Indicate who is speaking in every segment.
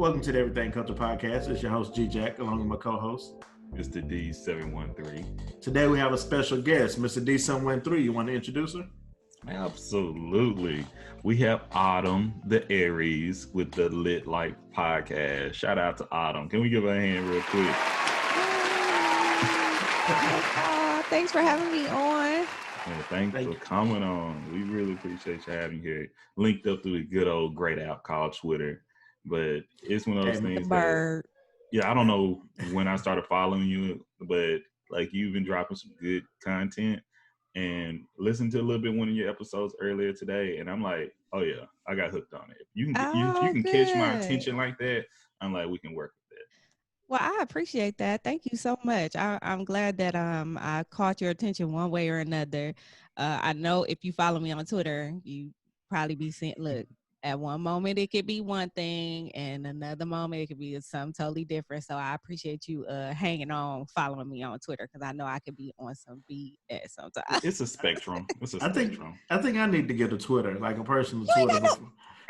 Speaker 1: Welcome to the Everythang Culture Podcast. It's your host, G Jack, along with my co-host,
Speaker 2: Mr. D713.
Speaker 1: Today we have a special guest, Mr. D713. You want to introduce her?
Speaker 2: Absolutely. We have Autumn, the Aries, with the Lit Life Podcast. Shout out to Autumn. Can we give her a hand real quick?
Speaker 3: Thanks for having me on.
Speaker 2: Yeah, thanks for coming on. We really appreciate you having you here. Linked up through the good old great app called Twitter. But it's one of those things that, I don't know when I started following you, but like you've been dropping some good content and listened to a little bit one of your episodes earlier today. And I'm like, oh yeah, I got hooked on it. If you can catch my attention like that, I'm like, we can work with that.
Speaker 3: Well, I appreciate that. Thank you so much. I'm glad that I caught your attention one way or another. I know if you follow me on Twitter, you probably be seeing, look, at one moment it could be one thing and another moment it could be something totally different. So I appreciate you hanging on, following me on Twitter, because I know I could be on some BS sometimes.
Speaker 2: It's a spectrum.
Speaker 1: I think I need to get a Twitter, like a personal Twitter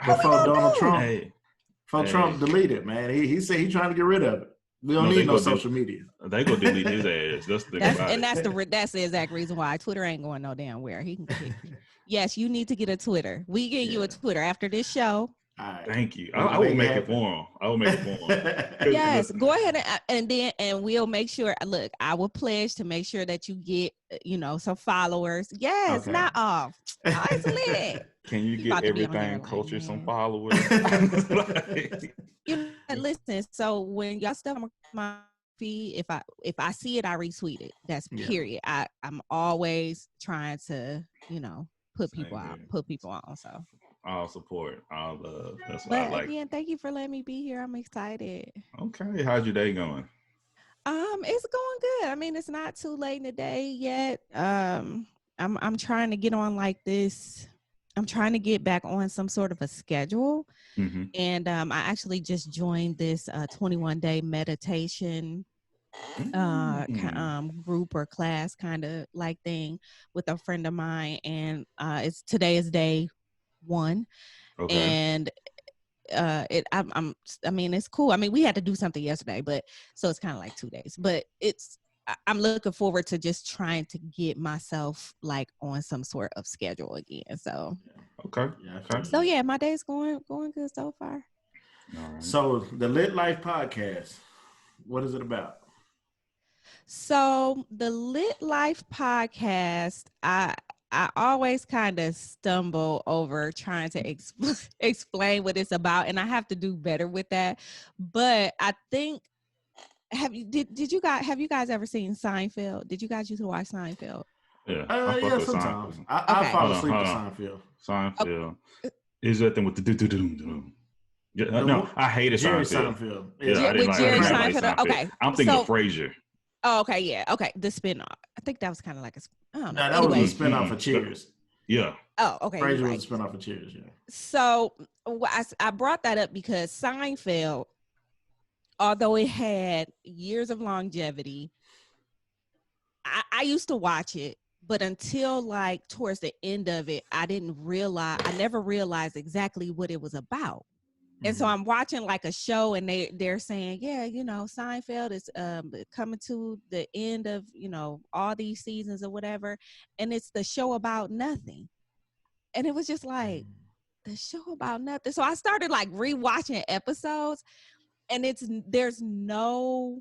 Speaker 1: before Donald Trump. Before Trump deleted, man. He said he's trying to get rid of it. We don't need no social media.
Speaker 2: They go delete his ass. That's the thing about it.
Speaker 3: That's the exact reason why Twitter ain't going no damn where. He can yes, you need to get a Twitter. We get you a Twitter after this show.
Speaker 2: Thank you. I will make it for him.
Speaker 3: Yes, go ahead and we'll make sure. Look, I will pledge to make sure that you get some followers. Yes, not off. Isolate.
Speaker 2: Can you get Everything Culture some followers?
Speaker 3: Listen. So when y'all stuff on my feed, if I see it, I retweet it. That's period. I'm always trying to put people on. So
Speaker 2: all support, all love. That's what I like.
Speaker 3: Again, thank you for letting me be here. I'm excited.
Speaker 2: Okay, how's your day going?
Speaker 3: It's going good. I mean, it's not too late in the day yet. I'm trying to get on like this. I'm trying to get back on some sort of a schedule. Mm-hmm. And I actually just joined this 21-day meditation group or class kind of like thing with a friend of mine. And today is day 1. Okay. And it's cool. I mean, we had to do something yesterday, but so it's kind of like 2 days, but I'm looking forward to just trying to get myself like on some sort of schedule again. So
Speaker 2: okay.
Speaker 3: So my day's going good so far.
Speaker 1: All right. So the Lit Life Podcast, what is it about?
Speaker 3: So the Lit Life Podcast, I always kind of stumble over trying to explain what it's about, and I have to do better with that. But I think have you guys ever seen Seinfeld? Did you guys used to watch Seinfeld?
Speaker 1: Yeah, sometimes. I fall asleep with Seinfeld.
Speaker 2: Seinfeld. Is that thing with the do? Yeah, no, I hated Seinfeld.
Speaker 1: Yeah,
Speaker 3: with Jerry Seinfeld. Okay,
Speaker 2: I'm thinking of Frasier.
Speaker 3: Oh, okay, yeah, okay. The spinoff. I think that was kind of like I don't know.
Speaker 1: No, that was a spinoff of Cheers.
Speaker 2: Yeah.
Speaker 3: Oh, okay.
Speaker 1: Frasier was a spinoff of Cheers. Yeah.
Speaker 3: So I brought that up because Seinfeld, although it had years of longevity, I used to watch it, but until like towards the end of it, I never realized exactly what it was about. And so I'm watching like a show and they're saying, Seinfeld is coming to the end of, all these seasons or whatever. And it's the show about nothing. And it was just like the show about nothing. So I started like rewatching episodes, and there's no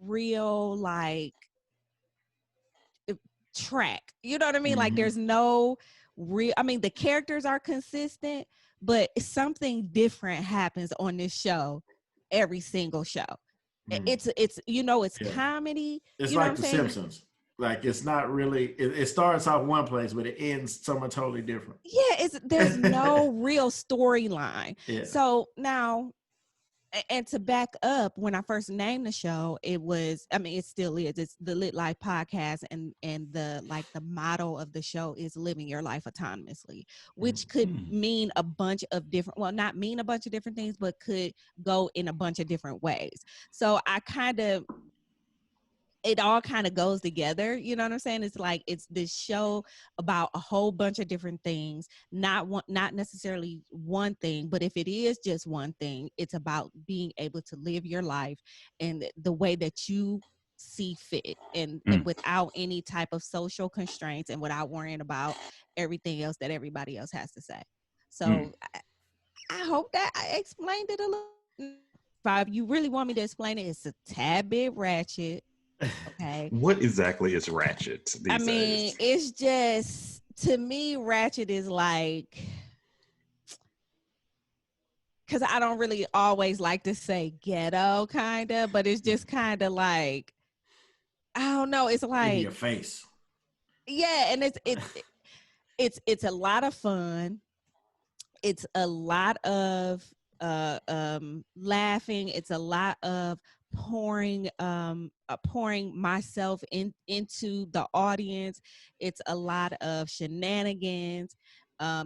Speaker 3: real like track. You know what I mean? Mm-hmm. Like there's no real, the characters are consistent, but something different happens on this show every single show. Mm-hmm. It's comedy.
Speaker 1: It's like The Simpsons. Like it's not really. It starts off one place, but it ends somewhere totally different.
Speaker 3: Yeah, there's no real storyline. Yeah. So now, and to back up, when I first named the show, it was. It still is. It's the Lit Life Podcast, and the motto of the show is living your life autonomously, which could mean a bunch of different. Well, not mean a bunch of different things, but could go in a bunch of different ways. So I kind of it all kind of goes together. You know what I'm saying? It's like it's this show about a whole bunch of different things, not necessarily one thing, but if it is just one thing, it's about being able to live your life and the way that you see fit, and without any type of social constraints and without worrying about everything else that everybody else has to say. So I hope that I explained it a little. If you really want me to explain it, it's a tad bit ratchet. Okay.
Speaker 2: What exactly is ratchet these days?
Speaker 3: It's just, to me, ratchet is like, because I don't really always like to say ghetto, kind of, but it's just kind of like, I don't know. It's like
Speaker 1: in your face.
Speaker 3: Yeah, and it's a lot of fun. It's a lot of laughing. It's a lot of pouring myself into the audience. It's a lot of shenanigans.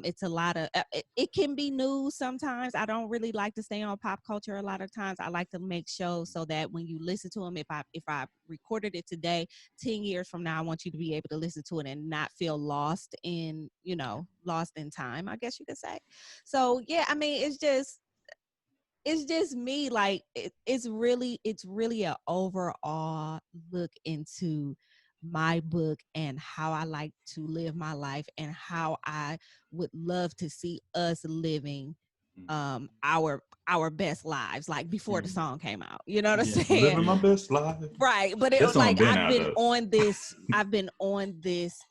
Speaker 3: It's a lot of it can be news sometimes. I don't really like to stay on pop culture a lot of times. I like to make shows so that when you listen to them, if I recorded it today, 10 years from now, I want you to be able to listen to it and not feel lost in time, I guess you could say. So yeah, it's just me. Like it's really an overall look into my book and how I like to live my life and how I would love to see us living our best lives, like before the song came out. You know what I'm saying?
Speaker 2: Living my best life.
Speaker 3: Right. But it like I've been on this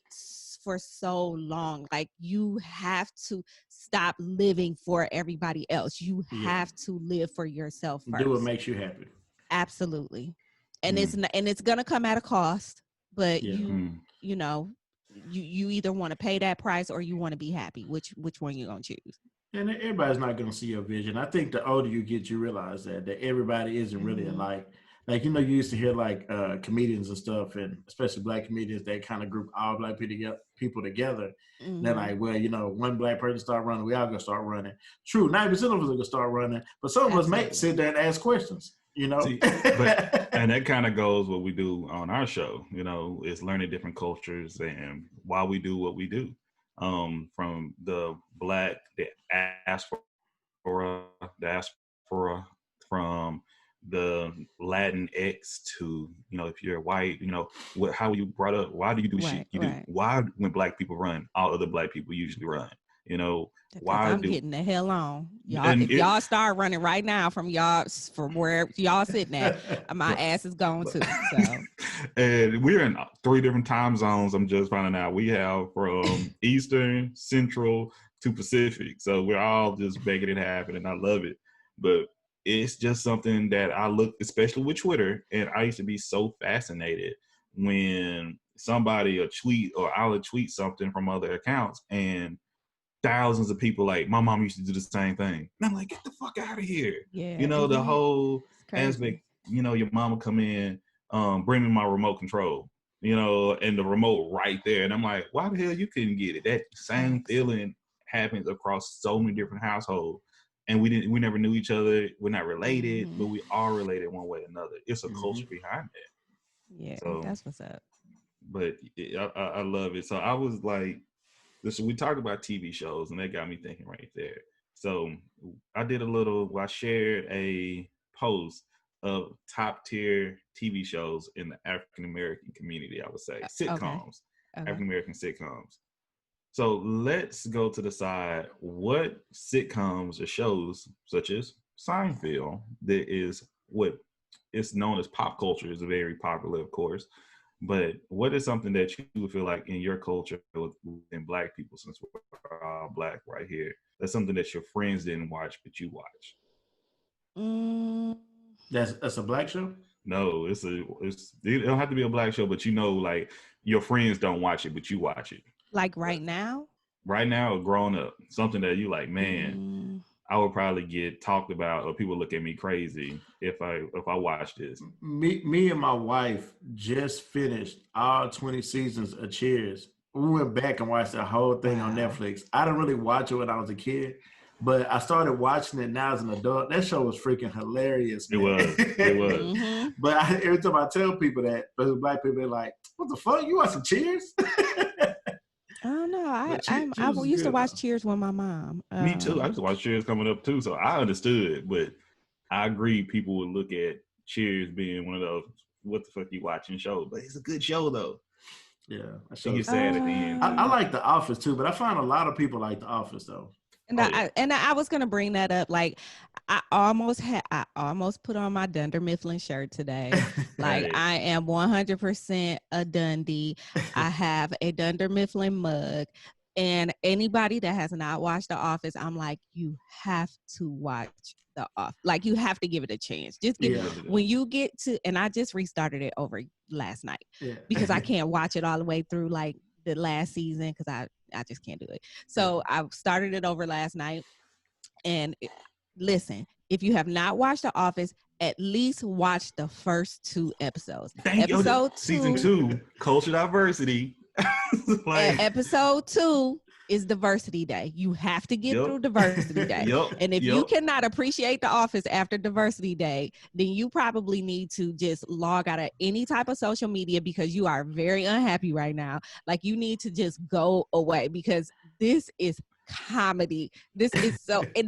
Speaker 3: for so long. Like you have to stop living for everybody else. You have to live for yourself first.
Speaker 1: Do what makes you happy.
Speaker 3: Absolutely. And it's gonna come at a cost, but you either want to pay that price or you want to be happy. Which one you gonna choose?
Speaker 1: And everybody's not going to see your vision. I think the older you get, you realize that everybody isn't really alike. Like, you used to hear like comedians and stuff, and especially black comedians, they kind of group all black people together. And they're like, well, one black person start running, we all going to start running. True, 90% of us are going to start running, but some of us may sit there and ask questions, See,
Speaker 2: and that kind of goes what we do on our show, is learning different cultures and why we do what we do. From the black diaspora, from the Latin X to, if you're white, how you brought up, why do you do shit you do? Why, when black people run, all other black people usually run? Why
Speaker 3: I'm getting the hell on y'all. If y'all start running right now from where y'all sitting at, my ass is gone too. So,
Speaker 2: and we're in 3 different time zones. I'm just finding out we have from Eastern, Central to Pacific. So we're all just making it happen, and I love it. But it's just something that I look, especially with Twitter, and I used to be so fascinated when somebody will tweet or I'll tweet something from other accounts and thousands of people like, my mom used to do the same thing. And I'm like, get the fuck out of here.
Speaker 3: Yeah.
Speaker 2: The whole aspect, your mama come in, bring me my remote control, and the remote right there. And I'm like, why the hell you couldn't get it? That same feeling happens across so many different households. And we never knew each other. We're not related, but we are related one way or another. It's a culture behind that.
Speaker 3: Yeah, so, that's what's up.
Speaker 2: But I love it. So I was like, listen, we talked about TV shows, and that got me thinking right there. So I shared a post of top tier TV shows in the African American community, I would say. Sitcoms, okay. African American sitcoms. So let's go to the side. What sitcoms or shows, such as Seinfeld, that is what is known as pop culture, is very popular, of course. But what is something that you would feel like in your culture within black people, since we're all black right here, that's something that your friends didn't watch, but you watch?
Speaker 1: That's a black show?
Speaker 2: No, it don't have to be a black show, but like your friends don't watch it, but you watch it.
Speaker 3: Like right now?
Speaker 2: Right now, or growing up, something that you like, man, I would probably get talked about, or people look at me crazy if I watch this.
Speaker 1: Me and my wife just finished all 20 seasons of Cheers. We went back and watched the whole thing on Netflix. I didn't really watch it when I was a kid, But I started watching it now as an adult. That show was freaking hilarious.
Speaker 2: It
Speaker 1: Man.
Speaker 2: was. It was.
Speaker 3: Mm-hmm.
Speaker 1: But every time I tell people that, especially black people, they're like, "What the fuck? You watching Cheers?"
Speaker 3: I don't know. I
Speaker 1: Cheers
Speaker 3: used to watch
Speaker 1: though.
Speaker 3: Cheers with my mom.
Speaker 2: Me too. I used to watch Cheers coming up too, so I understood. But I agree, people would look at Cheers being one of those "what the fuck you watching" shows, but it's a good show though.
Speaker 1: Yeah,
Speaker 2: She gets sad at the end.
Speaker 1: I like The Office too, but I find a lot of people like The Office though.
Speaker 3: And I was gonna bring that up. Like, I almost put on my Dunder Mifflin shirt today. Like,
Speaker 2: Right.
Speaker 3: I am 100% a Dundee. I have a Dunder Mifflin mug. And anybody that has not watched The Office, I'm like, you have to watch The Office. Like, you have to give it a chance. Just give when you get to, and I just restarted it over last night because I can't watch it all the way through like the last season because I just can't do it. So I started it over last night. And listen, if you have not watched The Office, at least watch the first 2 episodes.
Speaker 2: Season 2, culture diversity.
Speaker 3: Episode 2 is Diversity Day. You have to get through Diversity Day. And if you cannot appreciate The Office after Diversity Day, then you probably need to just log out of any type of social media because you are very unhappy right now. Like, you need to just go away because this is comedy. It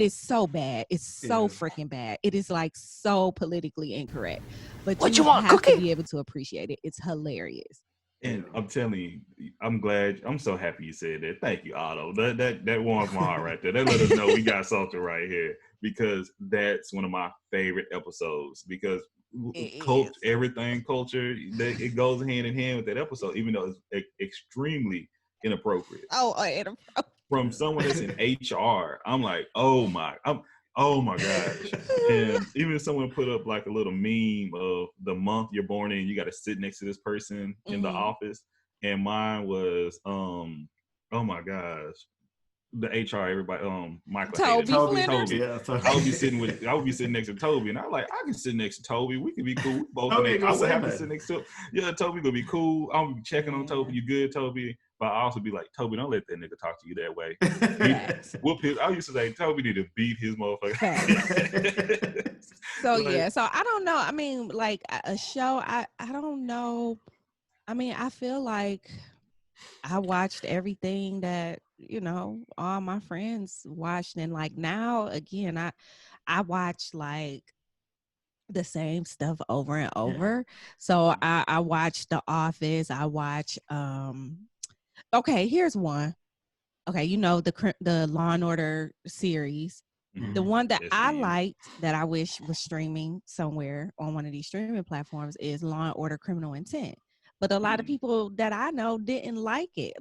Speaker 3: is so bad. It's so freaking bad. It is like so politically incorrect. But you have to be able to appreciate it. It's hilarious.
Speaker 2: And I'm telling you, I'm so happy you said that. Thank you, Otto. That warms my heart right there. That let us know we got something right here because that's one of my favorite episodes because everything culture, it goes hand in hand with that episode, even though it's extremely inappropriate. From someone that's in HR, I'm like, oh my gosh. And even someone put up like a little meme of the month you're born in, you got to sit next to this person in the office. And mine was, oh my gosh, the HR, everybody, Michael.
Speaker 3: Toby.
Speaker 2: Yeah, I would be sitting next to Toby, and I'm like, I can sit next to Toby. We can be cool. Both of them. I would have to sit next to him. Yeah, Toby gonna be cool. I'm be checking on Toby. You good, Toby? But I also be like, Toby, don't let that nigga talk to you that way. I used to say, Toby need to beat his motherfucker.
Speaker 3: So I don't know. I mean, like a show, I don't know. I mean, I feel like I watched everything that, all my friends watched. And like now, again, I watch like the same stuff over and over. So I watch The Office. I watch, okay, here's one. Okay, the Law and Order series. Mm-hmm. The one that I liked that I wish was streaming somewhere on one of these streaming platforms is Law and Order Criminal Intent. But a lot of people that I know didn't like it.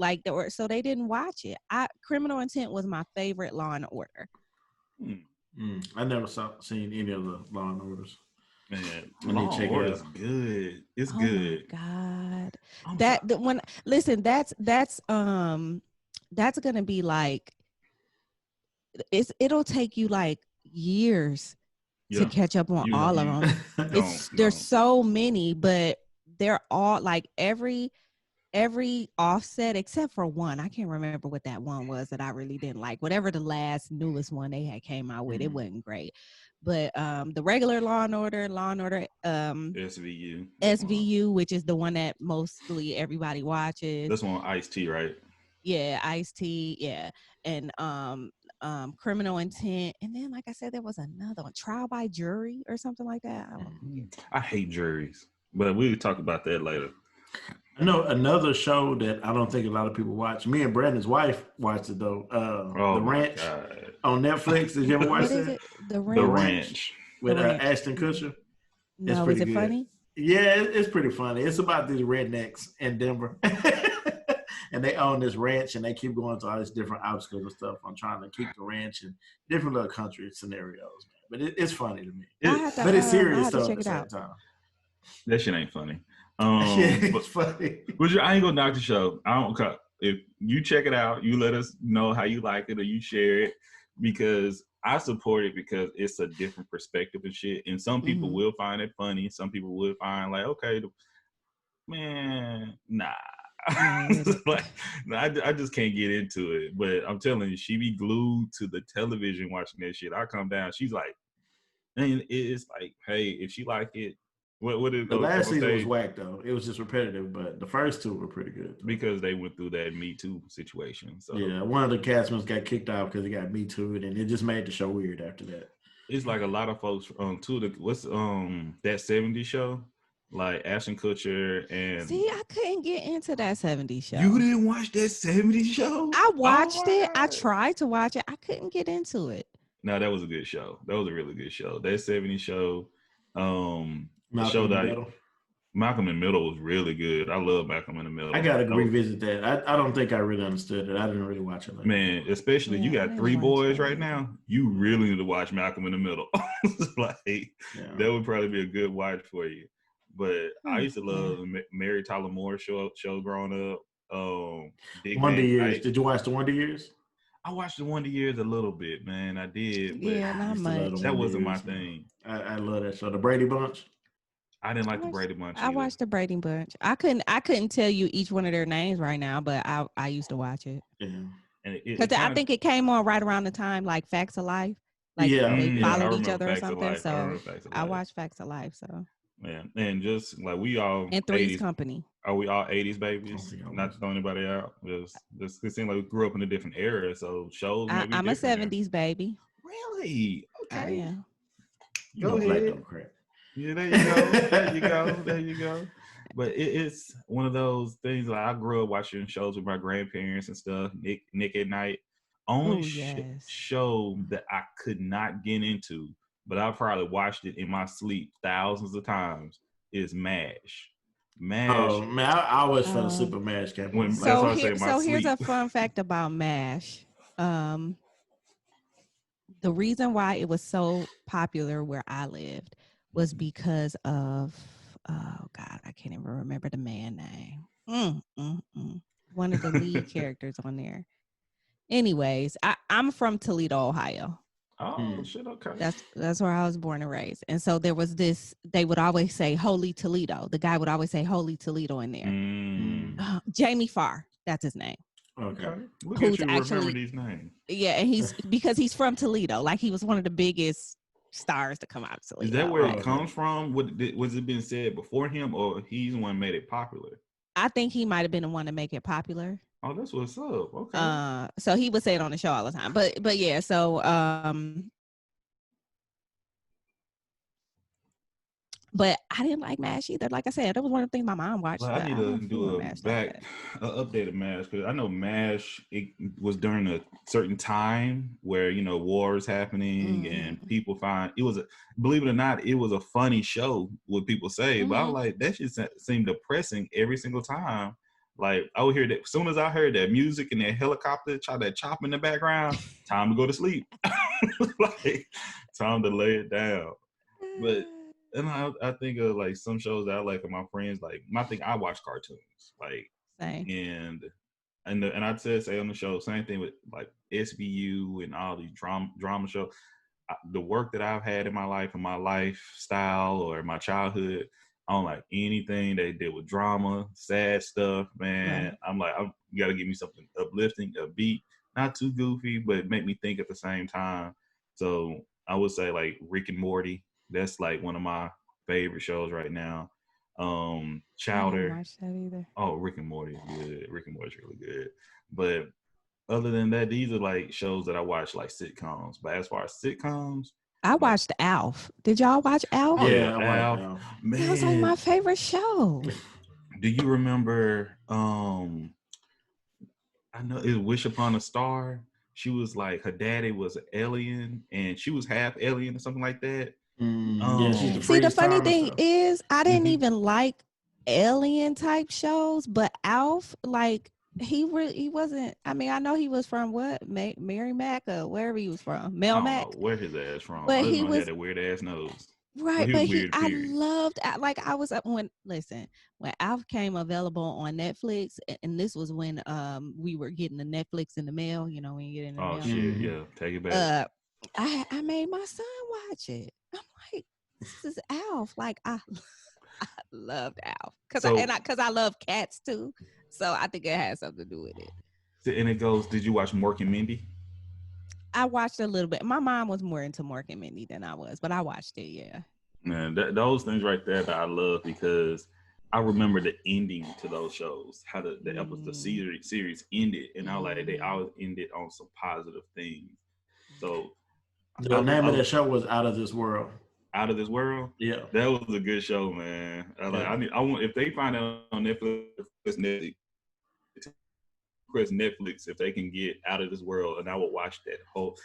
Speaker 3: So they didn't watch it. Criminal Intent was my favorite Law and Order.
Speaker 1: I never seen any of the Law and Orders.
Speaker 2: Man, Law and Order is good. It's good.
Speaker 3: Oh my God. That's gonna be like it'll take you like years to catch up on all of them. There's so many, but they're all like every offset except for one. I can't remember what that one was that I really didn't like. Whatever the last newest one they had came out with, it wasn't great. But the regular Law and Order, SVU, which is the one that mostly everybody watches.
Speaker 2: That's one Ice-T, right?
Speaker 3: Yeah, Ice-T, yeah. And Criminal Intent. And then, like I said, there was another one, Trial by Jury or something like that.
Speaker 2: I hate juries, but we'll talk about that later.
Speaker 1: I know another show that I don't think a lot of people watch. Me and Brandon's wife watched it though. The Ranch on Netflix. Did you ever watch that?
Speaker 3: The Ranch
Speaker 1: with Ashton Kutcher.
Speaker 3: No, is it funny?
Speaker 1: Yeah, it's pretty funny. It's about these rednecks in Denver, and they own this ranch, and they keep going to all these different obstacles and stuff on trying to keep the ranch in different little country scenarios. But it's funny to me. But it's serious though at the same time.
Speaker 2: That shit ain't funny.
Speaker 1: It's funny.
Speaker 2: But I ain't gonna knock the show. If you check it out, you let us know how you like it or you share it, because I support it because it's a different perspective and shit. And some people will find it funny. Some people will find like, okay, man, nah. Like, I just can't get into it. But I'm telling you, she be glued to the television watching that shit. I come down, she's like, and it's like, hey, if she like it, what is
Speaker 1: the last season was whack though. It was just repetitive, but the first two were pretty good though.
Speaker 2: Because they went through that Me Too situation. So
Speaker 1: yeah, one of the cast members got kicked out because he got Me Too'd, and it just made the show weird after that.
Speaker 2: It's like a lot of folks too. What's that 70s show? Like Ashton Kutcher and
Speaker 3: see, I couldn't get into that 70s show.
Speaker 2: You didn't watch that 70s show?
Speaker 3: I watched it. I tried to watch it. I couldn't get into it.
Speaker 2: No, that was a good show. That was a really good show. That 70s show. The show that Malcolm in the Middle was really good. I love Malcolm in the Middle.
Speaker 1: I gotta revisit that. I don't think I really understood it. I didn't really watch it.
Speaker 2: Man, especially you got 3 boys right now. You really need to watch Malcolm in the Middle. That would probably be a good watch for you. But I used to love Mary Tyler Moore show growing up.
Speaker 1: Wonder Years. Did you watch the Wonder Years?
Speaker 2: I watched the Wonder Years a little bit, man. I did, but
Speaker 3: not much.
Speaker 2: That wasn't my thing.
Speaker 1: I love that show. The Brady Bunch.
Speaker 2: I didn't like the Brady Bunch.
Speaker 3: I watched the Brady Bunch. I couldn't tell you each one of their names right now, but I used to watch it.
Speaker 1: Yeah.
Speaker 3: Because I think it came on right around the time like Facts of Life. Like they followed each other or something. So I watched Facts of Life. So
Speaker 2: man, and just like we all
Speaker 3: and Three's Company.
Speaker 2: Are we all 80s babies? Not to throw anybody out. Just it seems like we grew up in a different era. So shows.
Speaker 3: I'm a 70s baby.
Speaker 2: Really? Okay.
Speaker 3: Yeah.
Speaker 1: Go ahead.
Speaker 2: Yeah, there you go. There you go. But it's one of those things. Like I grew up watching shows with my grandparents and stuff. Nick at Night. Only show that I could not get into, but I probably watched it in my sleep thousands of times, is MASH.
Speaker 1: Oh man, I always fell asleep with MASH.
Speaker 3: So here's a fun fact about MASH. The reason why it was so popular where I lived was because of, oh God, I can't even remember the man name. One of the lead characters on there. Anyways, I'm from Toledo, Ohio.
Speaker 2: Oh, shit, okay.
Speaker 3: That's where I was born and raised. And so there was this, they would always say Holy Toledo. The guy would always say Holy Toledo in there. Jamie Farr, that's his name.
Speaker 2: Okay. Look at you remember these names.
Speaker 3: Yeah, and because he's from Toledo. Like he was one of the biggest stars to come out of Toledo.
Speaker 2: Is that where it comes from? Was it been said before him, or he's the one made it popular?
Speaker 3: I think he might have been the one to make it popular.
Speaker 2: Oh, that's what's up. Okay.
Speaker 3: So he would say it on the show all the time. But yeah, so but I didn't like MASH either. Like I said, that was one of the things my mom watched.
Speaker 2: Well, I need to do an updated MASH, because I know MASH, it was during a certain time where, war is happening and people find it was believe it or not, it was a funny show, what people say. But I was like, that just seemed depressing every single time. Like I would hear that as soon as I heard that music and that helicopter, that chop in the background, time to go to sleep. Like time to lay it down. But and I think of like some shows that I like of my friends. Like I watch cartoons. Like
Speaker 3: same.
Speaker 2: And I'd say on the show, same thing with like SVU and all these drama shows. The work that I've had in my life and my lifestyle or my childhood, I don't like anything they did with drama, sad stuff, man. Right. I'm like, you got to give me something uplifting, upbeat, not too goofy, but make me think at the same time. So I would say like Rick and Morty. That's like one of my favorite shows right now. Chowder. I don't watch that either. Oh, Rick and Morty is good. Rick and Morty is really good. But other than that, these are like shows that I watch, like sitcoms. But as far as sitcoms,
Speaker 3: I watched Alf. Did y'all watch Alf?
Speaker 1: Yeah, I watched Alf.
Speaker 3: Man. That was like my favorite show.
Speaker 2: Do you remember? I know it was Wish Upon a Star. She was like, her daddy was an alien, and she was half alien or something like that.
Speaker 3: See, the funny thing is, I didn't even like alien type shows, but Alf, like he wasn't. I mean, I know he was from what Mary Mac or wherever he was from, Mel Mac.
Speaker 2: Where his ass from?
Speaker 3: But he
Speaker 2: had a weird ass nose.
Speaker 3: Right, but I loved, like I was when Alf came available on Netflix, and this was when we were getting the Netflix in the mail. You know, when you get in the mail.
Speaker 2: Oh shit, yeah, take it back.
Speaker 3: I made my son watch it. I'm like, this is Alf. Like I loved Alf because I love cats too. So I think it has something to do with it.
Speaker 2: And it goes, did you watch Mork and Mindy?
Speaker 3: I watched a little bit. My mom was more into Mork and Mindy than I was, but I watched it, yeah.
Speaker 2: Man, those things right there that I love because I remember the ending to those shows, how the series ended, and I was like, they always ended on some positive things. So
Speaker 1: the name of that show was Out of This World.
Speaker 2: Out of This World?
Speaker 1: Yeah.
Speaker 2: That was a good show, man. I want if they find out on Netflix, Netflix, if they can get Out of This World, and I will watch that whole.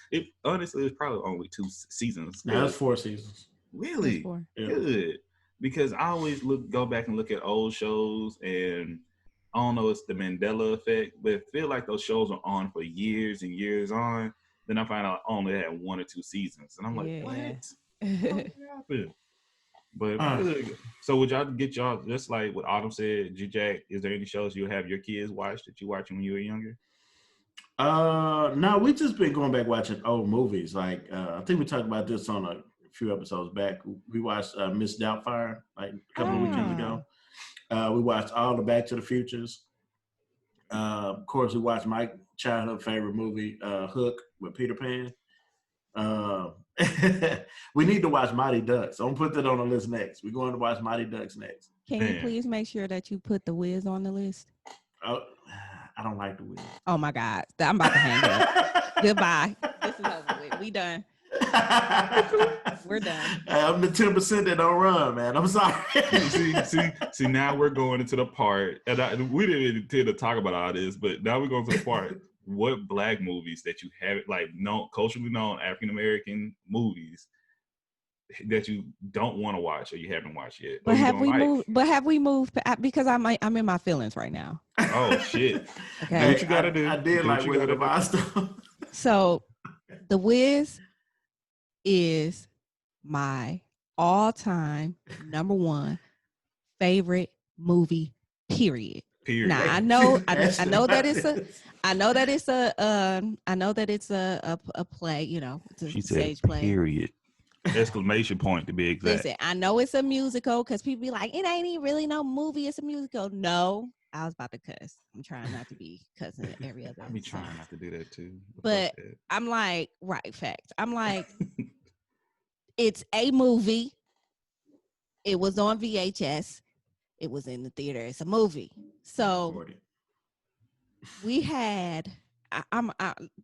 Speaker 2: Honestly, it's probably only 2 seasons.
Speaker 1: No, it's 4 seasons.
Speaker 2: Really? Good. Because I always go back and look at old shows, and I don't know, it's the Mandela effect, but I feel like those shows are on for years and years on. Then I find out I only had 1 or 2 seasons, and I'm like, what happened? But so would y'all get y'all, just like what Autumn said, G-Jack, is there any shows you have your kids watch that you watched when you were younger?
Speaker 1: No, we just been going back watching old movies. Like I think we talked about this on a few episodes back. We watched Miss Doubtfire like a couple of weekends ago. We watched all the Back to the Futures. Of course, we watched my childhood favorite movie, Hook, with Peter Pan. We need to watch Mighty Ducks. I'm gonna put that on the list next. We're going to watch Mighty Ducks next.
Speaker 3: Can you please make sure that you put The Wiz on the list?
Speaker 1: Oh, I don't like The Wiz.
Speaker 3: Oh my God, I'm about to hang up. Goodbye. This is over with. We done. We're done.
Speaker 1: I'm the 10% that don't run, man. I'm sorry.
Speaker 2: see. Now we're going into the part, and we didn't intend to talk about all this, but now we're going to the part. What Black movies that you haven't, like, culturally known African American movies that you don't want to watch or you haven't watched yet?
Speaker 3: But have we moved? But have we moved? Because I'm in my feelings right now.
Speaker 2: Oh shit!
Speaker 3: Okay,
Speaker 2: what you gotta do?
Speaker 1: I did like Wizard of Oz.
Speaker 3: So, The Wiz is my all-time #1 favorite movie. Period. Now I know that it's a play. You know, it's a stage play.
Speaker 2: Period. Exclamation point to be exact.
Speaker 3: Listen, I know it's a musical because people be like, it ain't even really no movie. It's a musical. No, I was about to cuss. I'm trying not to be cussing every other.
Speaker 2: I be trying not to do that too.
Speaker 3: But I'm like, right, fact. I'm like, it's a movie. It was on VHS. It was in the theater. It's a movie. So we had. I'm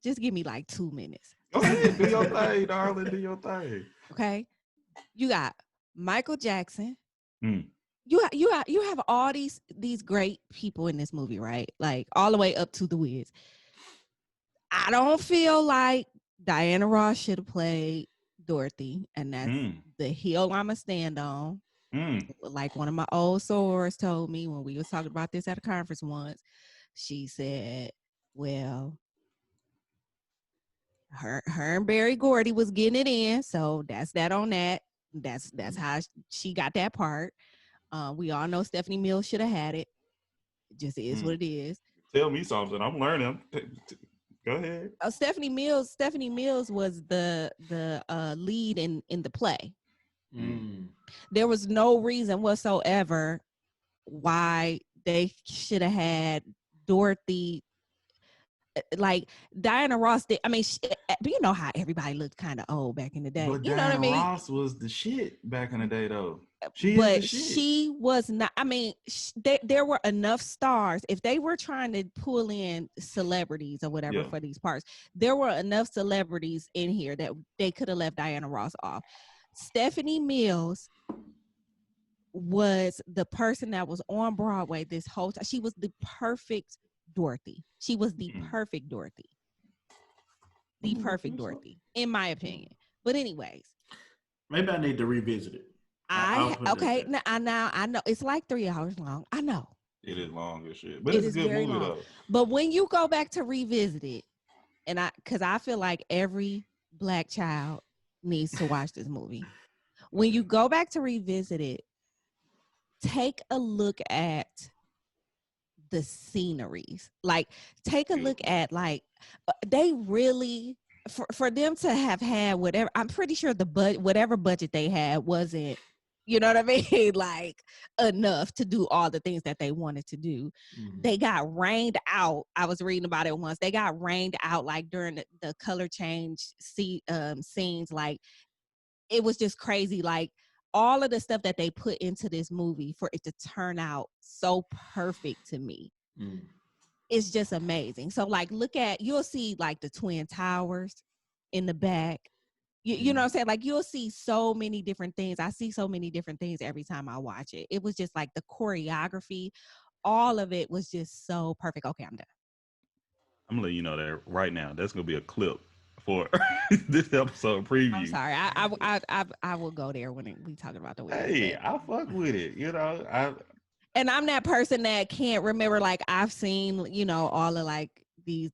Speaker 3: just give me like 2 minutes.
Speaker 2: Go ahead, do your thing, darling. Do your thing.
Speaker 3: Okay, you got Michael Jackson.
Speaker 2: Mm.
Speaker 3: You have all these great people in this movie, right? Like all the way up to The Wiz. I don't feel like Diana Ross should have played Dorothy, and that's the hill I'ma stand on. Like one of my old sorors told me when we was talking about this at a conference once. She said, "Well, her and Barry Gordy was getting it in, so that's that on that. That's how she got that part. We all know Stephanie Mills should have had it. It just is what it is.
Speaker 2: Tell me something. I'm learning. Go ahead.
Speaker 3: Stephanie Mills was the lead in the play. There was no reason whatsoever why they should have had Dorothy. Like Diana Ross did. I mean, you know how everybody looked kind of old back in the day.
Speaker 2: But
Speaker 3: you know what I mean?
Speaker 2: Ross was the shit back in the day, though.
Speaker 3: She was not. I mean, there were enough stars. If they were trying to pull in celebrities or whatever for these parts, there were enough celebrities in here that they could have left Diana Ross off. Stephanie Mills was the person that was on Broadway this whole time. She was the perfect Dorothy. She was the perfect Dorothy. The perfect Dorothy, in my opinion. But anyways.
Speaker 1: Maybe I need to revisit it.
Speaker 3: Okay. Now I know it's like 3 hours long. I know.
Speaker 2: It is long as shit. But it's a good movie long. Though.
Speaker 3: But when you go back to revisit it, because I feel like every Black child needs to watch this movie. When you go back to revisit it, take a look at the sceneries. Like, take a look at, like, they really, for them to have had whatever, I'm pretty sure whatever budget they had wasn't You know what I mean? Like enough to do all the things that they wanted to do. Mm-hmm. They got rained out. I was reading about it once. They got rained out like during the color change scenes. Like it was just crazy. Like all of the stuff that they put into this movie for it to turn out so perfect to me. Mm. It's just amazing. So like you'll see like the Twin Towers in the back. You know what I'm saying? Like you'll see so many different things. I see so many different things every time I watch it. It was just like the choreography, all of it was just so perfect. Okay, I'm done.
Speaker 2: I'm gonna let you know that right now. That's gonna be a clip for this episode preview.
Speaker 3: I'm sorry. I will go there when we talking about the week.
Speaker 2: Hey, I fuck with it. You know,
Speaker 3: and I'm that person that can't remember. Like I've seen, all of like the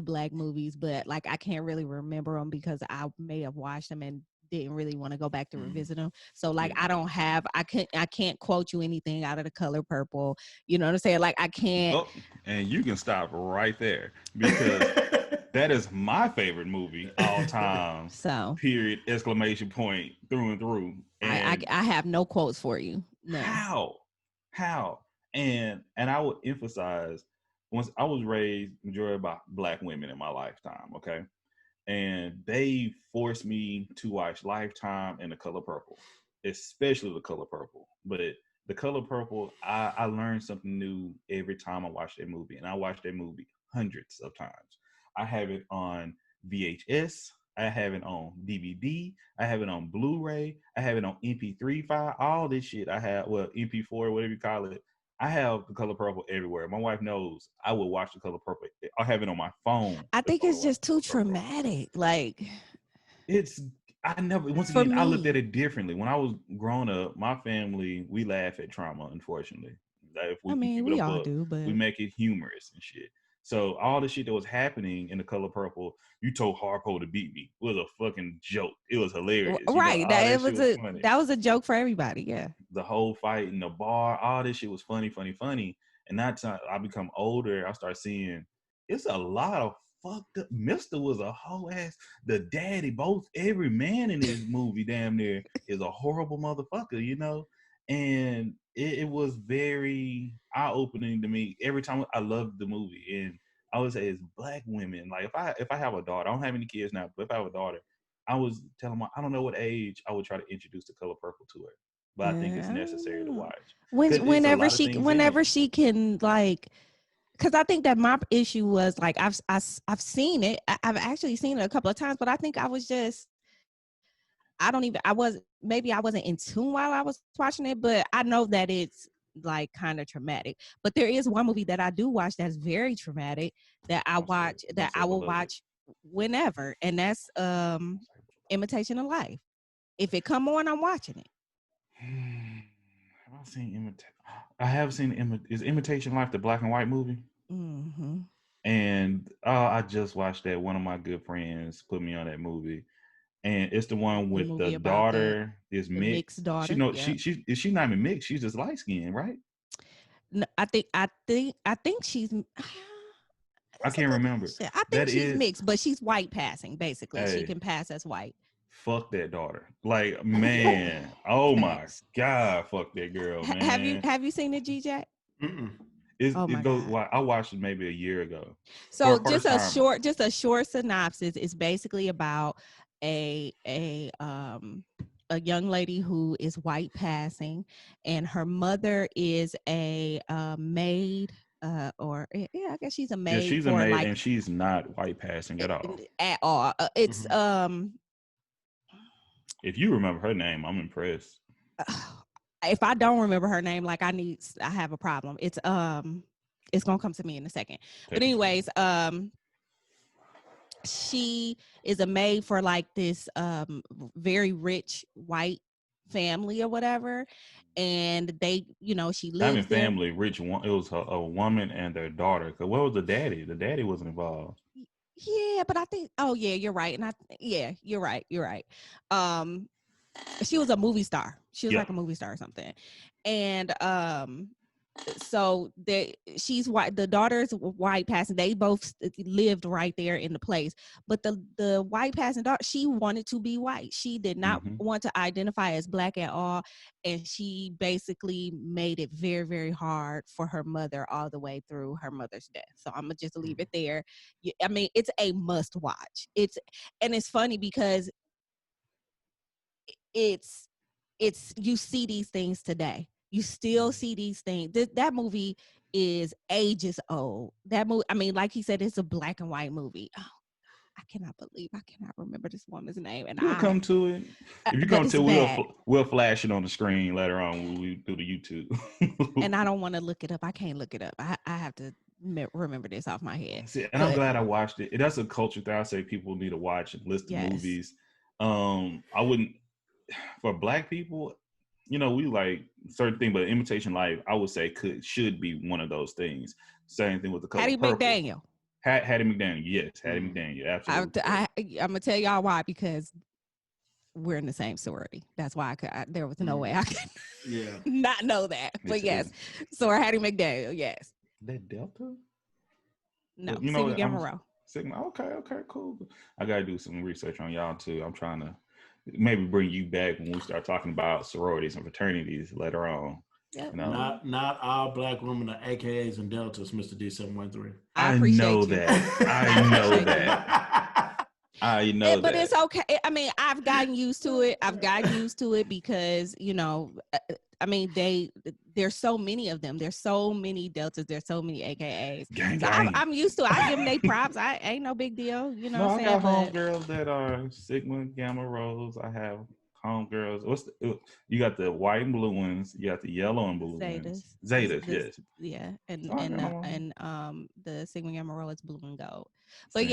Speaker 3: Black movies, but like I can't really remember them because I may have watched them and didn't really want to go back to revisit them. So like I can't quote you anything out of The Color Purple. You know what I'm saying? Like I can't.
Speaker 2: Oh, and you can stop right there because that is my favorite movie all time.
Speaker 3: So
Speaker 2: period, exclamation point, through and through. And
Speaker 3: I have no quotes for you. No.
Speaker 2: How? And I would emphasize, once I was raised majority by Black women in my lifetime, okay? And they forced me to watch Lifetime and The Color Purple, especially The Color Purple. But The Color Purple, I learned something new every time I watch that movie. And I watched that movie hundreds of times. I have it on VHS. I have it on DVD. I have it on Blu-ray. I have it on MP3 file. All this shit I have, MP4, whatever you call it. I have The Color Purple everywhere. My wife knows I will watch The Color Purple. I have it on my phone.
Speaker 3: I think it's just too traumatic. Like
Speaker 2: once again, I looked at it differently. When I was growing up, my family, we laugh at trauma, unfortunately. If
Speaker 3: we all do, but
Speaker 2: we make it humorous and shit. So all the shit that was happening in The Color Purple, you told Harpo to beat me. It was a fucking joke. It was hilarious.
Speaker 3: Right. That was a joke for everybody. Yeah.
Speaker 2: The whole fight in the bar, all this shit was funny. And that's how I become older. I start seeing it's a lot of fucked up. Mister was a whole ass. The daddy, every man in this movie damn near is a horrible motherfucker, you know? And it was very eye-opening to me. Every time I loved the movie. And I would say it's Black women. Like if I have a daughter, I don't have any kids now, but if I have a daughter, I was telling her, I don't know what age I would try to introduce The Color Purple to her. But I think it's necessary to watch.
Speaker 3: Whenever she can, like, because I think that my issue was like I've seen it. I've actually seen it a couple of times, but I think I wasn't in tune while I was watching it. But I know that it's like kind of traumatic. But there is one movie that I do watch that's very traumatic that I will watch whenever, and that's Imitation of Life. If it come on, I'm watching it.
Speaker 2: I have seen is Imitation Life the black and white movie?
Speaker 3: Mm-hmm.
Speaker 2: And I just watched that. One of my good friends put me on that movie, and it's the one with the daughter is mixed.
Speaker 3: Daughter.
Speaker 2: She's not even mixed. She's just light skinned, right?
Speaker 3: No, I think she's.
Speaker 2: I can't remember.
Speaker 3: I think she's mixed, but she's white passing. Basically, she can pass as white.
Speaker 2: Fuck that daughter. Like, man. Oh my God. Fuck that girl, man.
Speaker 3: Have you seen it, G-Jack?
Speaker 2: I watched it maybe a year ago.
Speaker 3: So just a short synopsis. It's basically about a young lady who is white passing, and her mother is a maid. I guess she's a maid.
Speaker 2: Yeah, she's a maid, and she's not white passing at all.
Speaker 3: At all. It's
Speaker 2: If you remember her name, I'm impressed.
Speaker 3: If I don't remember her name, like I have a problem. It's gonna come to me in a second. But anyways, she is a maid for like this very rich white family or whatever, and they, she lives.
Speaker 2: Not family, rich one. It was a woman and their daughter. Cause what was the daddy? The daddy wasn't involved.
Speaker 3: Yeah, but I think. Oh yeah, you're right. And you're right. You're right. She was a movie star. She was like a movie star or something, and so she's white, the daughter's white passing, they both lived right there in the place, but the white passing daughter, she wanted to be white, she did not want to identify as Black at all, and she basically made it very, very hard for her mother all the way through her mother's death. So I'm gonna just leave it there. I mean, it's a must watch. And it's funny because it's you see these things today. You still see these things. That movie is ages old. That movie, I mean, like he said, it's a black and white movie. Oh, I cannot believe I cannot remember this woman's name. And
Speaker 2: We'll come to it. If you come to it, we'll flash it on the screen later on when we do the YouTube.
Speaker 3: And I don't want to look it up. I can't look it up. I have to remember this off my head.
Speaker 2: See, and I'm glad I watched it. That's a culture thing I say people need to watch and list the movies. I wouldn't, for Black people, you know, we like certain things, but Imitation Life, I would say should be one of those things. Same thing with The Color
Speaker 3: Hattie
Speaker 2: Purple.
Speaker 3: McDaniel.
Speaker 2: Hattie McDaniel, yes, Hattie McDaniel, absolutely.
Speaker 3: I'm gonna tell y'all why, because we're in the same sorority. That's why there was no way I could not know that. But yes, so Hattie McDaniel, yes.
Speaker 2: That Delta?
Speaker 3: No, you know, Sigma Gamma.
Speaker 2: Sigma. Okay, cool. I gotta do some research on y'all too. I'm trying to maybe bring you back when we start talking about sororities and fraternities later on.
Speaker 3: Yep.
Speaker 2: You know?
Speaker 1: Not all Black women are AKAs and Deltas, Mr. D713.
Speaker 2: I know that. I know that. I know
Speaker 3: but
Speaker 2: that.
Speaker 3: It's okay. I mean, I've gotten used to it because, you know, I mean, there's so many of them. There's so many Deltas. There's so many AKAs.
Speaker 2: Gang,
Speaker 3: so
Speaker 2: gang.
Speaker 3: I'm used to it. I give them their props. I ain't no big deal. You know what I'm saying?
Speaker 2: I got homegirls that are Sigma, Gamma, Rose. I have homegirls. You got the white and blue ones. You got the yellow and blue ones. Zetas, yes.
Speaker 3: Yeah, and the Sigma Gamma Rho is blue and gold. But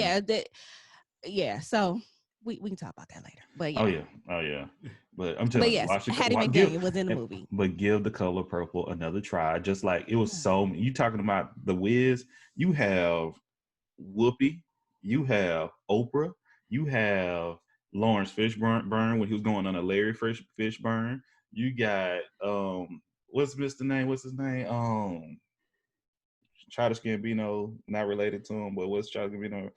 Speaker 3: so we can talk about that later. But yeah.
Speaker 2: Oh yeah. But I'm telling you,
Speaker 3: Hattie McDaniel was in the movie.
Speaker 2: But give The Color Purple another try. Just like it was so many. You talking about The Wiz? You have Whoopi, you have Oprah, you have Lawrence Fishburne when he was going on a Larry Fishburne. You got what's his name? Childish Gambino, not related to him, but what's Childish Gambino?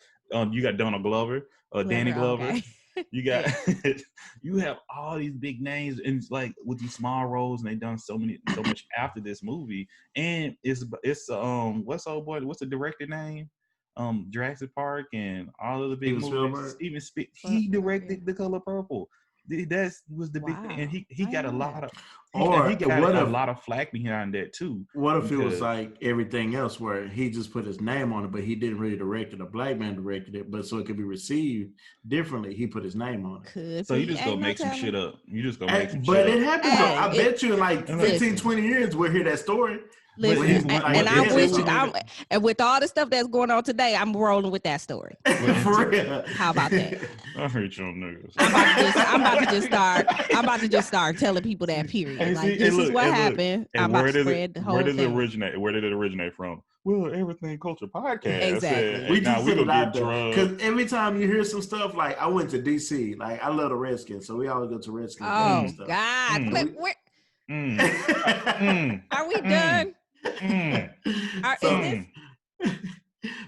Speaker 2: You got Donald Glover, Danny Glover. Okay. You got you have all these big names, and it's like with these small roles, and they done so much after this movie. And it's what's the director name? Jurassic Park and all of the big movies. He directed The Color Purple. That was the big thing, and he got a lot of a lot of flack behind that too.
Speaker 1: What if it was like Everything Else, where he just put his name on it, but he didn't really direct it? A Black man directed it, but so it could be received differently, he put his name on it.
Speaker 2: So you just gonna make some shit up. You just gonna make some shit
Speaker 1: up. But it happens. I bet you in like 15, 20 years we'll hear that story.
Speaker 3: Listen, and I'm with you. And with all the stuff that's going on today, I'm rolling with that story.
Speaker 1: For real.
Speaker 3: How about that?
Speaker 2: I hate your niggas.
Speaker 3: I'm about to just start telling people that. Period. This is what happened. I'm about to spread the whole thing.
Speaker 2: Where did it originate from? Well, Everything Culture Podcast.
Speaker 3: Exactly.
Speaker 1: We just put it out there. Because every time you hear some stuff, like I went to DC, like I love the Redskins, so we always go to Redskins.
Speaker 3: Oh God! Are we done?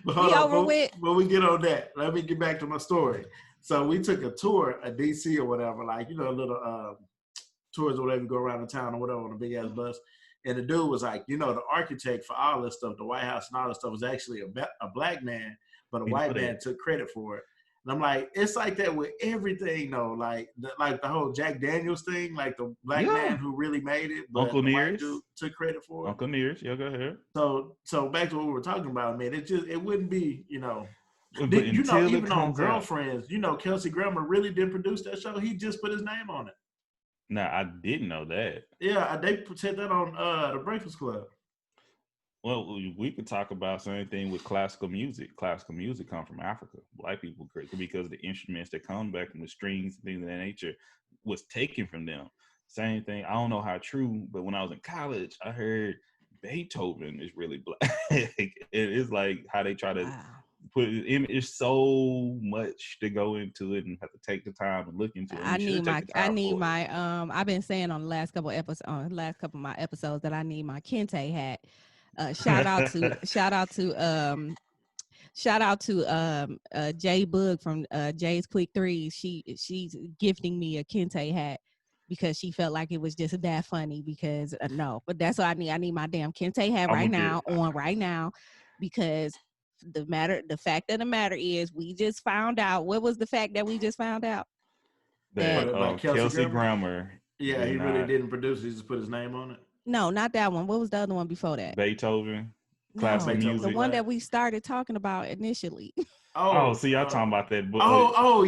Speaker 1: But hold on, when we get on that, let me get back to my story. So we took a tour of DC or whatever, like, you know, a little tours or whatever, go around the town or whatever on a big ass bus. And the dude was like, you know, the architect for all this stuff, the White House and all this stuff, was actually a Black man, but a white man took credit for it. And I'm like, it's like that with everything, though. Like the whole Jack Daniels thing, like the Black man who really made it, but
Speaker 2: Uncle
Speaker 1: the
Speaker 2: Nears
Speaker 1: white dude took credit for it.
Speaker 2: Uncle Nears, yeah, go ahead.
Speaker 1: So back to what we were talking about, man. It wouldn't be, you know. You know, even on Girlfriends, you know, Kelsey Grammer really did produce that show. He just put his name on it.
Speaker 2: No, I didn't know that.
Speaker 1: Yeah, they said that on the Breakfast Club.
Speaker 2: Well, we could talk about same thing with classical music. Classical music come from Africa. Black people, because the instruments that come back from the strings and things of that nature was taken from them. Same thing. I don't know how true, but when I was in college, I heard Beethoven is really Black. It is like how they try to it's so much to go into it and have to take the time and look into it.
Speaker 3: I need my I've been saying on the last couple of my episodes that I need my Kente hat. Shout out to Jay Boog from Jay's Quick Threes. She's gifting me a Kente hat because she felt like it was just that funny. Because no, but that's what I need. I need my damn Kente hat right now because the fact of the matter is we just found out. What was the fact that we just found out?
Speaker 2: That Kelsey Grammer.
Speaker 1: Yeah, he really didn't produce. He just put his name on it.
Speaker 3: No, not that one. What was the other one before that?
Speaker 2: Beethoven. Classical music.
Speaker 3: The one that we started talking about initially.
Speaker 2: See, y'all talking about that book.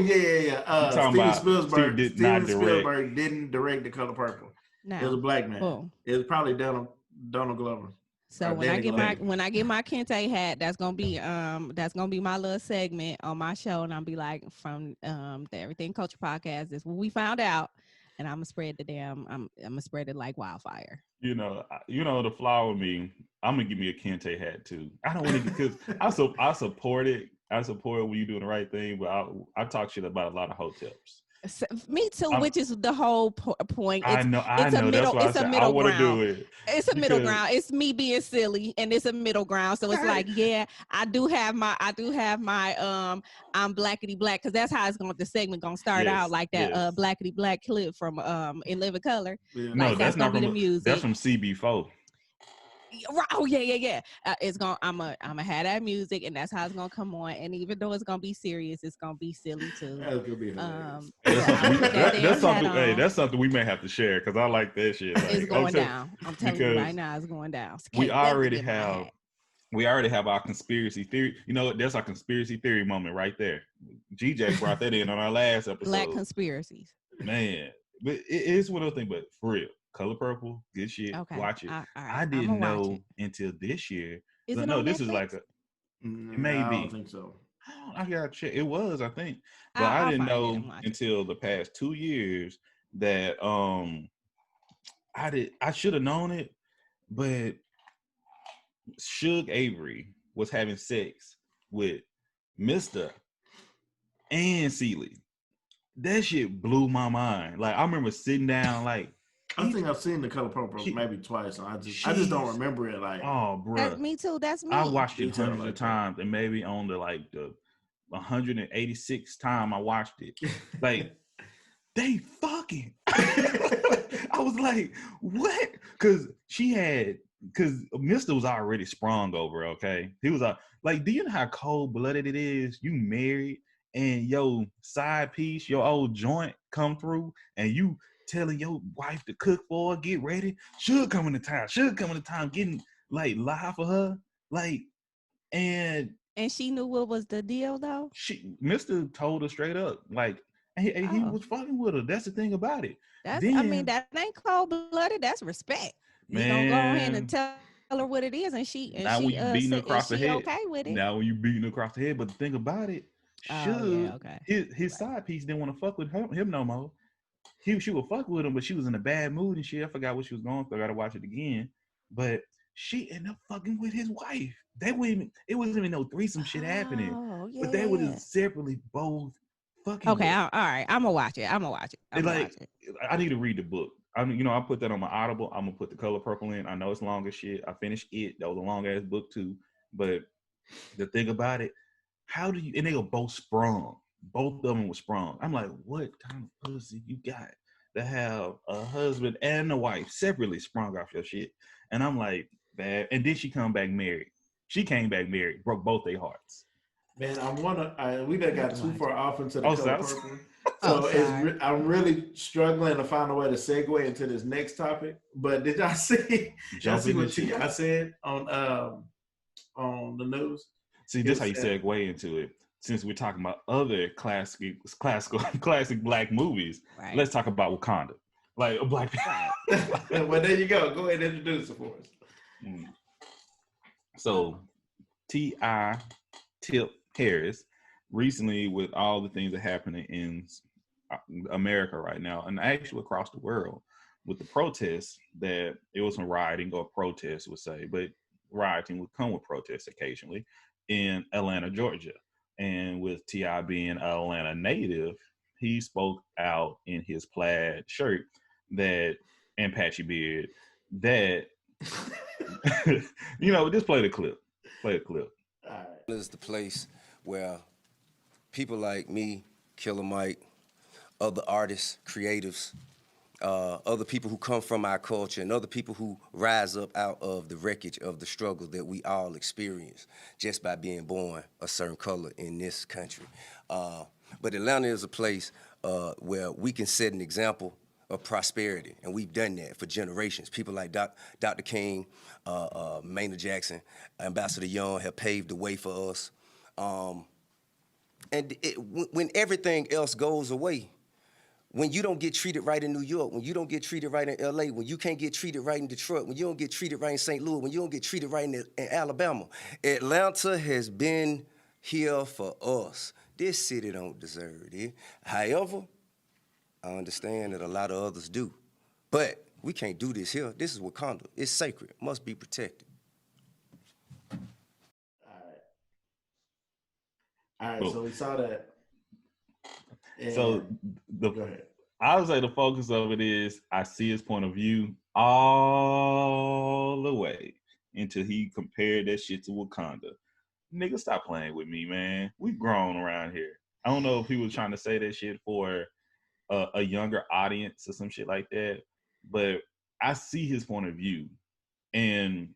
Speaker 1: Yeah. Steven Spielberg didn't direct The Color Purple. It was a black man. Boom. It was probably Donald Glover.
Speaker 3: So when I get my Kente hat, that's gonna be my little segment on my show, and I'll be like, from the Everything Culture podcast. This is what we found out, and I'm gonna spread I'm gonna spread it like wildfire.
Speaker 2: You know the flaw with me. I'm gonna give me a Kente hat too. I don't want to because I support it. I support when you doing the right thing, but I talk shit about a lot of hotels.
Speaker 3: Me too, which is the whole point.
Speaker 2: I know. That's why I said I want to do it.
Speaker 3: It's a middle ground. It's me being silly, and it's a middle ground. So it's like, yeah, I do have my I'm blackity black, because that's how the segment gonna start out, like that blackity black clip from In Living Color.
Speaker 2: Yeah. No, that's not from the music. That's from CB4.
Speaker 3: Oh yeah. I'm gonna have that music, and that's how it's gonna come on. And even though it's gonna be serious, it's gonna be silly too.
Speaker 1: That's gonna be hilarious.
Speaker 2: That's something we may have to share because I like that shit. Like,
Speaker 3: it's going down. I'm telling you right now, it's going down.
Speaker 2: We already have our conspiracy theory. You know, that's our conspiracy theory moment right there. GJ brought that in on our last episode.
Speaker 3: Black conspiracies.
Speaker 2: Man, but it's one of those things. But for real. Color Purple, good shit. Okay. Watch it. I didn't know until this year. This is like it may be.
Speaker 1: I don't think so.
Speaker 2: I gotta check. It was, I think, but I didn't know until the past 2 years that I should have known it, but Suge Avery was having sex with Mr. and Celie. That shit blew my mind. Like I remember sitting down like.
Speaker 1: I think I've seen The Color Purple maybe twice. I just don't remember it. Like,
Speaker 2: oh, bro,
Speaker 3: me too. That's me.
Speaker 2: I watched it hundreds of times, and maybe on the 186th time I watched it, like they fucking. I was like, what? Because Mr. was already sprung over. Okay, he was like, do you know how cold blooded it is? You married, and your side piece, your old joint, come through, and you telling your wife to cook for her, get ready. Should come into town, getting like live for her, like, and she knew what was the deal though. Mr. told her straight up, like, he was fucking with her. That's the thing about it.
Speaker 3: That ain't cold blooded. That's respect. Man, you gonna go ahead and tell her what it is, and
Speaker 2: when you beating her across the head,
Speaker 3: okay with it.
Speaker 2: Now when you beating her across the head, but the thing about it, his side piece didn't want to fuck with him no more. She would fuck with him, but she was in a bad mood and shit. I forgot what she was going through. I gotta watch it again. But she ended up fucking with his wife. It wasn't even no threesome shit happening. But they were just separately both fucking.
Speaker 3: Okay, all right. I'm gonna watch it.
Speaker 2: I need to read the book. I put that on my Audible. I'm gonna put The Color Purple in. I know it's long as shit. I finished it. That was a long ass book too. But the thing about it, and they were both sprung. Both of them were sprung. I'm like, what kind of pussy you got to have a husband and a wife separately sprung off your shit? And I'm like, bad. And then she come back married. She came back married, broke both their hearts.
Speaker 1: Man, we done got too far off into the Color Purple. So I'm really struggling to find a way to segue into this next topic. But did y'all see what T.I. said on the news?
Speaker 2: See, this is how you segue into it. Since we're talking about other classic black movies, Let's talk about Wakanda. Like black people.
Speaker 1: Well, there you go. Go ahead and introduce it for us.
Speaker 2: So, T.I. Tip Harris, recently with all the things that are happening in America right now, and actually across the world, with the protests, that it was some rioting or protests, would say, but rioting would come with protests occasionally in Atlanta, Georgia. And with T.I. being an Atlanta native, he spoke out in his plaid shirt that and patchy beard that just play the clip. Play the clip.
Speaker 4: All right. This is the place where people like me, Killer Mike, other artists, creatives, other people who come from our culture, and other people who rise up out of the wreckage of the struggle that we all experience just by being born a certain color in this country. But Atlanta is a place where we can set an example of prosperity, and we've done that for generations. People like Dr. King, Maynard Jackson, Ambassador Young have paved the way for us. And when everything else goes away, when you don't get treated right in New York, when you don't get treated right in LA, when you can't get treated right in Detroit, when you don't get treated right in St. Louis, when you don't get treated right in Alabama, Atlanta has been here for us. This city don't deserve it. However, I understand that a lot of others do. But we can't do this here. This is Wakanda. It's sacred. It must be protected.
Speaker 1: All right, so we saw that. And
Speaker 2: so
Speaker 1: go ahead.
Speaker 2: I would say the focus of it is I see his point of view all the way until he compared that shit to Wakanda. Nigga, stop playing with me, man. We've grown around here. I don't know if he was trying to say that shit for a younger audience or some shit like that, but I see his point of view. And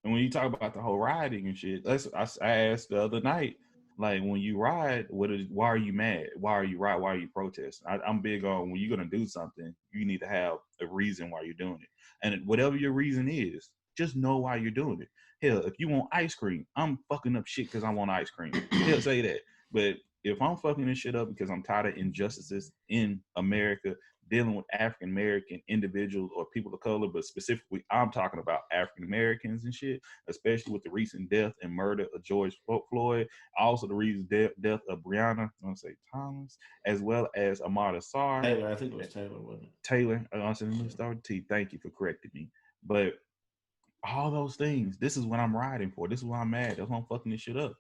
Speaker 2: when you talk about the whole rioting and shit, I asked the other night, like, when you ride, why are you mad? Why are you ride? Why are you protesting? I'm big on, when you're going to do something, you need to have a reason why you're doing it. And whatever your reason is, just know why you're doing it. Hell, if you want ice cream, I'm fucking up shit because I want ice cream. He'll say that. But if I'm fucking this shit up because I'm tired of injustices in America, dealing with African American individuals or people of color, but specifically I'm talking about African Americans and shit, especially with the recent death and murder of George Floyd, also the recent death of Breonna, I'm gonna say Thomas, as well as Ahmaud Sarr.
Speaker 1: Taylor, I think it was Taylor, wasn't it?
Speaker 2: Taylor, I said, let me start with T. Thank you for correcting me. But all those things, this is what I'm riding for. This is why I'm mad. That's why I'm fucking this shit up.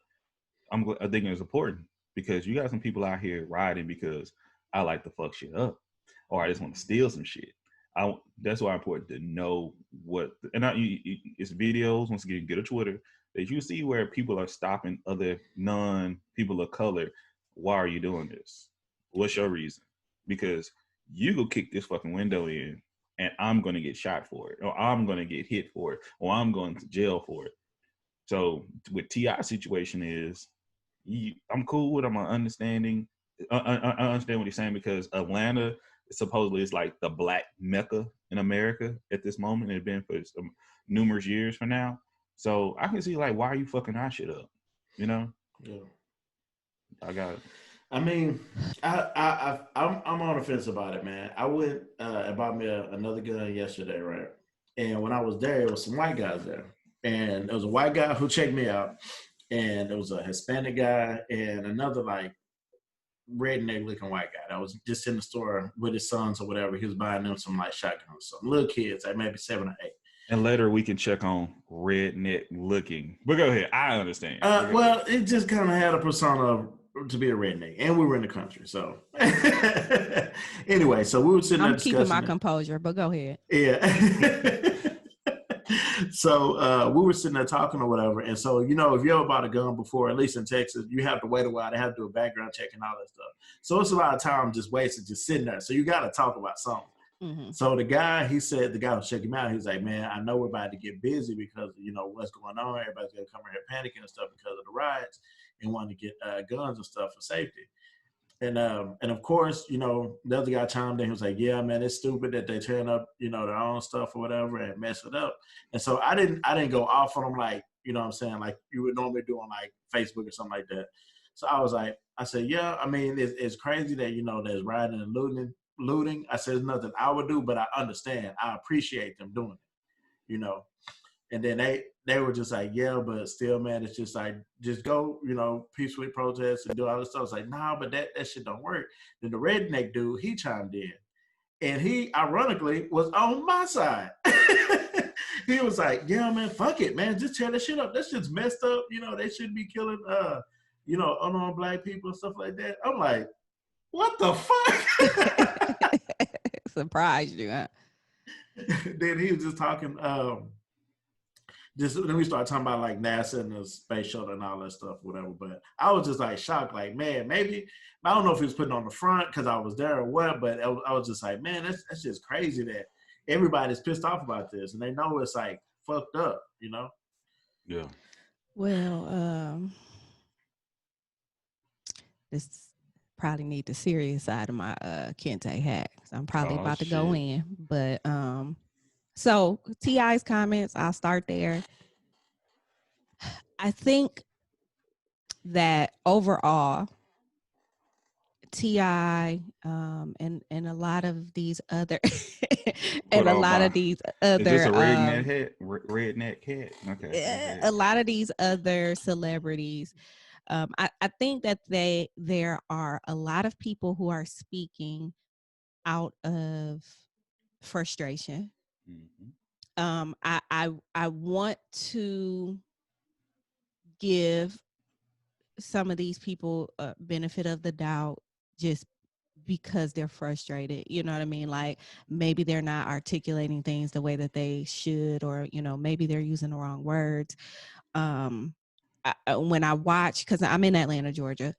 Speaker 2: I think it's important because you got some people out here riding because I like to fuck shit up, or I just want to steal some shit. That's why it's important to know what. It's videos. Once again, get a Twitter that you see where people are stopping other non-people of color. Why are you doing this? What's your reason? Because you go kick this fucking window in, and I'm gonna get shot for it, or I'm gonna get hit for it, or I'm going to jail for it. So with T.I. situation is, I'm cool with him. I understand what he's saying, because Atlanta supposedly is like the black Mecca in America at this moment. It's been for numerous years for now. So I can see, like, why are you fucking our shit up? You know?
Speaker 1: Yeah.
Speaker 2: I got it.
Speaker 1: I mean, I'm on the fence about it, man. I went and bought me another gun yesterday, right? And when I was there, it was some white guys there. And there was a white guy who checked me out, and there was a Hispanic guy and another like redneck looking white guy that was just in the store with his sons or whatever. He was buying them some like shotguns, some little kids, like maybe 7 or 8.
Speaker 2: And later we can check on redneck looking. But go ahead, I understand.
Speaker 1: Well, it just kind of had a persona to be a redneck, and we were in the country, so anyway, so we were sitting there discussing.
Speaker 3: I'm keeping my composure, but go ahead.
Speaker 1: Yeah. So we were sitting there talking or whatever, and so, you know, if you ever bought a gun before, at least in Texas, you have to wait a while. They have to do a background check and all that stuff. So it's a lot of time just wasted just sitting there. So you got to talk about something. Mm-hmm. So the guy who checked him out, he was like, man, I know we're about to get busy because, you know, what's going on. Everybody's going to come here panicking and stuff because of the riots and wanting to get guns and stuff for safety. And of course, you know, the other guy chimed in. He was like, yeah, man, it's stupid that they tearing up, you know, their own stuff or whatever and mess it up. And so I didn't go off on them like, you know what I'm saying, like you would normally do on like Facebook or something like that. So I said, yeah, I mean, it's crazy that, you know, there's rioting and looting. I said, there's nothing I would do, but I understand. I appreciate them doing it, you know. And then they were just like, yeah, but still, man, it's just like, just go, you know, peacefully protest and do all this stuff. It's like, nah, but that shit don't work. Then the redneck dude, he chimed in. And he, ironically, was on my side. he was like, yeah, man, fuck it, man. Just tear that shit up. That shit's messed up. You know, they shouldn't be killing, unarmed black people and stuff like that. I'm like, what the fuck?
Speaker 3: Surprised you, huh?
Speaker 1: Then he was just talking, then we started talking about like NASA and the space shuttle and all that stuff, whatever. But I was just like shocked, like, man, maybe, I don't know if he was putting on the front because I was there or what, but I was just like, man, that's just crazy that everybody's pissed off about this and they know it's like fucked up, you know?
Speaker 2: Yeah.
Speaker 3: Well, this probably need the serious side of my Kente hat. I'm probably about to go in. But so T.I.'s comments, I'll start there. I think that overall, T.I. and a lot of these other and a lot of these other
Speaker 2: is this a redneck hat? Okay.
Speaker 3: A lot of these other celebrities. I think that there are a lot of people who are speaking out of frustration. Mm-hmm. I want to give some of these people a benefit of the doubt just because they're frustrated. You know what I mean? Like maybe they're not articulating things the way that they should, or, you know, maybe they're using the wrong words. When I watch, because I'm in Atlanta, Georgia,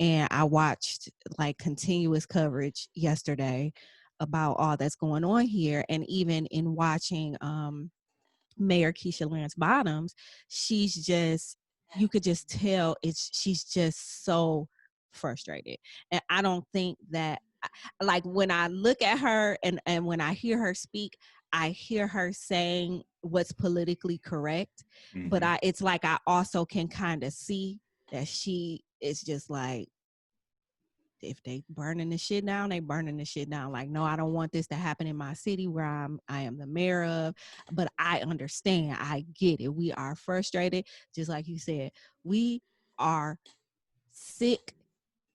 Speaker 3: and I watched like continuous coverage yesterday about all that's going on here. And even in watching Mayor Keisha Lance Bottoms, she's just, you could just tell she's just so frustrated. And I don't think that, like when I look at her and when I hear her speak, I hear her saying what's politically correct, but it's like I also can kind of see that she is just like, if they burning the shit down, they burning the shit down. Like, no, I don't want this to happen in my city where I am the mayor of. But I understand. I get it. We are frustrated. Just like you said, we are sick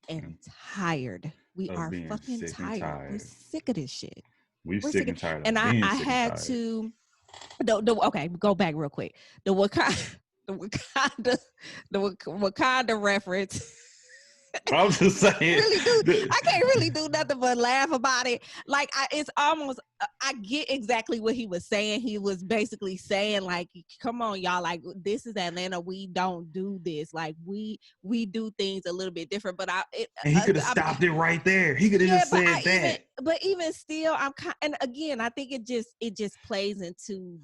Speaker 3: and tired. We are fucking tired. We're sick of this shit.
Speaker 2: We're sick and tired.
Speaker 3: And I had to. Okay, go back real quick. The Wakanda reference.
Speaker 2: I was just saying,
Speaker 3: I can't really do nothing but laugh about it. Like it's almost, I get exactly what he was saying. He was basically saying, like, come on, y'all, like this is Atlanta. We don't do this. Like we do things a little bit different. But
Speaker 2: he could have stopped it right there. He could have just said that.
Speaker 3: But even still, and again, I think it just plays into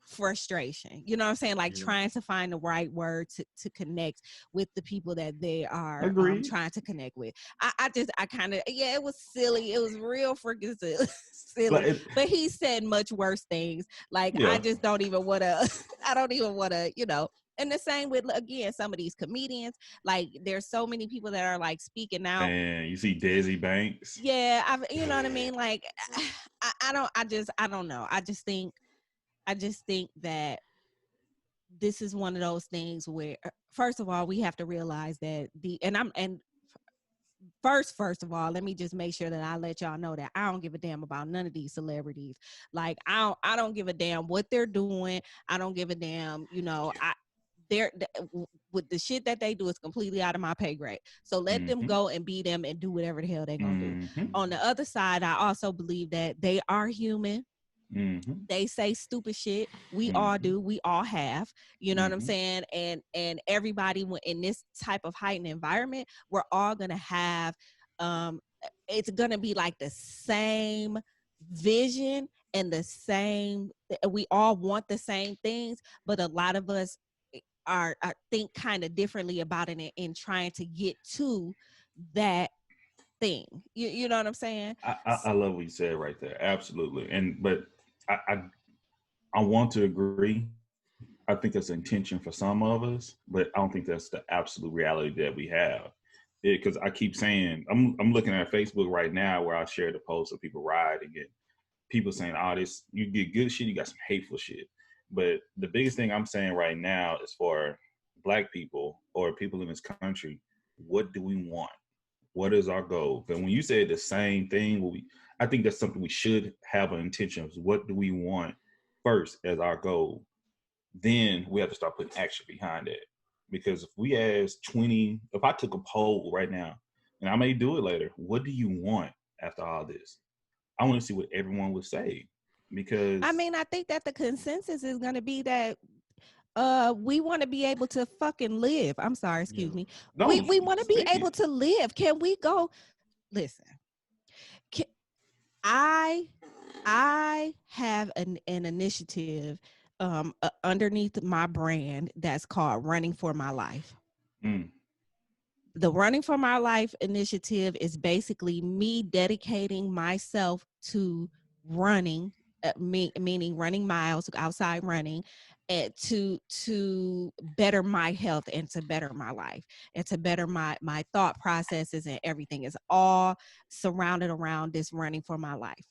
Speaker 3: frustration. You know what I'm saying? Like trying to find the right word to connect with the people that they are trying to connect with. I kind of, it was silly. It was real freaking silly. But he said much worse things. Like I just don't even want to, you know. And the same with, again, some of these comedians. Like there's so many people that are like speaking out.
Speaker 2: Man, you see Desi Banks.
Speaker 3: Yeah, you know what I mean? Like I don't know. I just think that this is one of those things where, first of all, we have to realize that first of all, let me just make sure that I let y'all know that I don't give a damn about none of these celebrities. Like I don't give a damn what they're doing. I don't give a damn, you know, they're with the shit that they do is completely out of my pay grade. So let them go and be them and do whatever the hell they're gonna do. On the other side, I also believe that they are human. They say stupid shit. We all do. We all have. You know what I'm saying? And everybody in this type of heightened environment, we're all gonna have. It's gonna be like the same vision and the same. We all want the same things, but a lot of us are think kind of differently about it in trying to get to that thing. You know what I'm saying?
Speaker 2: I love what you said right there. Absolutely. But I want to agree. I think that's intention for some of us, but I don't think that's the absolute reality that we have. Because I keep saying, I'm looking at Facebook right now where I share the posts of people rioting and people saying, "Oh, this, you get good shit, you got some hateful shit." But the biggest thing I'm saying right now is for Black people or people in this country, what do we want? What is our goal? But when you say the same thing, I think that's something we should have an intention of. What do we want first as our goal, then we have to start putting action behind it. Because if we ask 20, if I took a poll right now, and I may do it later, what do you want after all this? I want to see what everyone would say. Because
Speaker 3: I mean, I think that the consensus is going to be that we want to be able to fucking live. I'm sorry, excuse me.
Speaker 2: No,
Speaker 3: We want to be able to live. Can we go? Listen, can, I have an initiative underneath my brand that's called Running for My Life. The Running for My Life initiative is basically me dedicating myself to running, meaning running miles, outside running, and to better my health and to better my life and to better my thought processes, and everything is all surrounded around this running for my life.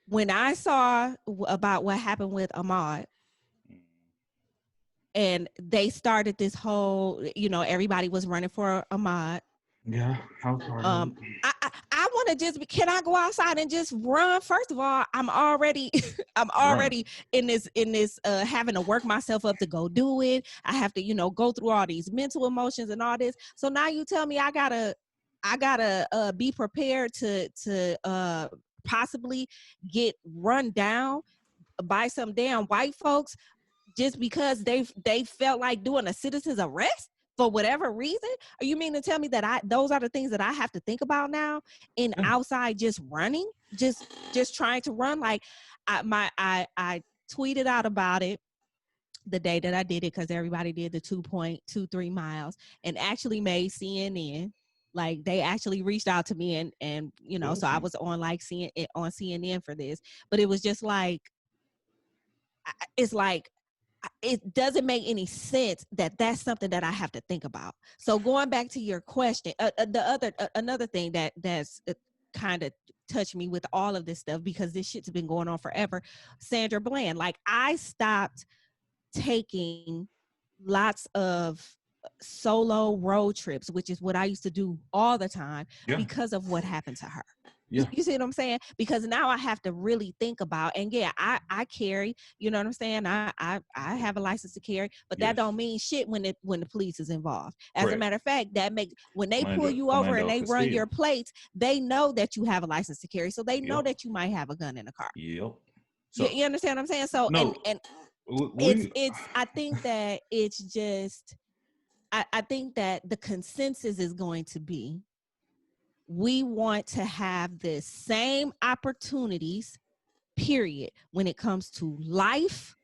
Speaker 3: When I saw about what happened with Ahmaud, and they started this whole, everybody was running for Ahmaud.
Speaker 2: Yeah, how hard.
Speaker 3: I want to just, can I go outside and just run? First of all, I'm already in this having to work myself up to go do it. I have to, go through all these mental emotions and all this. So now you tell me I gotta be prepared to possibly get run down by some damn white folks just because they felt like doing a citizen's arrest for whatever reason? Or you mean to tell me that those are the things that I have to think about now in outside just running, just trying to run? Like I tweeted out about it the day that I did it, because everybody did the 2.23 miles, and actually made CNN. Like they actually reached out to me, and so I was on like on CNN for this, but it was just like, it's like, it doesn't make any sense that that's something that I have to think about. So going back to your question, another thing that's kind of touched me with all of this stuff, because this shit's been going on forever. Sandra Bland, like I stopped taking lots of solo road trips, which is what I used to do all the time, because of what happened to her. Yeah. You see what I'm saying? Because now I have to really think about, and I carry, you know what I'm saying? I have a license to carry, but that don't mean shit when the police is involved. As a matter of fact, that makes, when they pull you over and they run your plates, they know that you have a license to carry. So they know that you might have a gun in the car.
Speaker 2: Yep. So,
Speaker 3: you understand what I'm saying? So, no, and it's I think that it's just, I think that the consensus is going to be, we want to have the same opportunities, period, when it comes to life,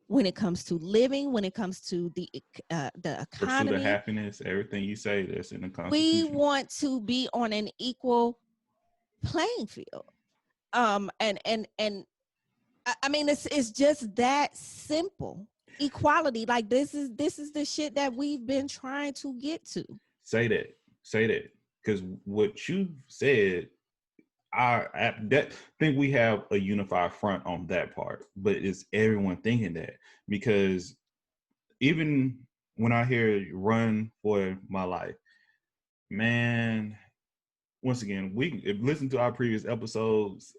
Speaker 3: when it comes to living, when it comes to the economy.
Speaker 2: Pursuit of happiness, everything you say, that's in the Constitution.
Speaker 3: We want to be on an equal playing field. And I mean, it's just that simple. Equality, like this is the shit that we've been trying to get to.
Speaker 2: Say that, because what you said, I think we have a unified front on that part, but it's everyone thinking that, because even when I hear Run for My Life, man, once again, we listen to our previous episodes.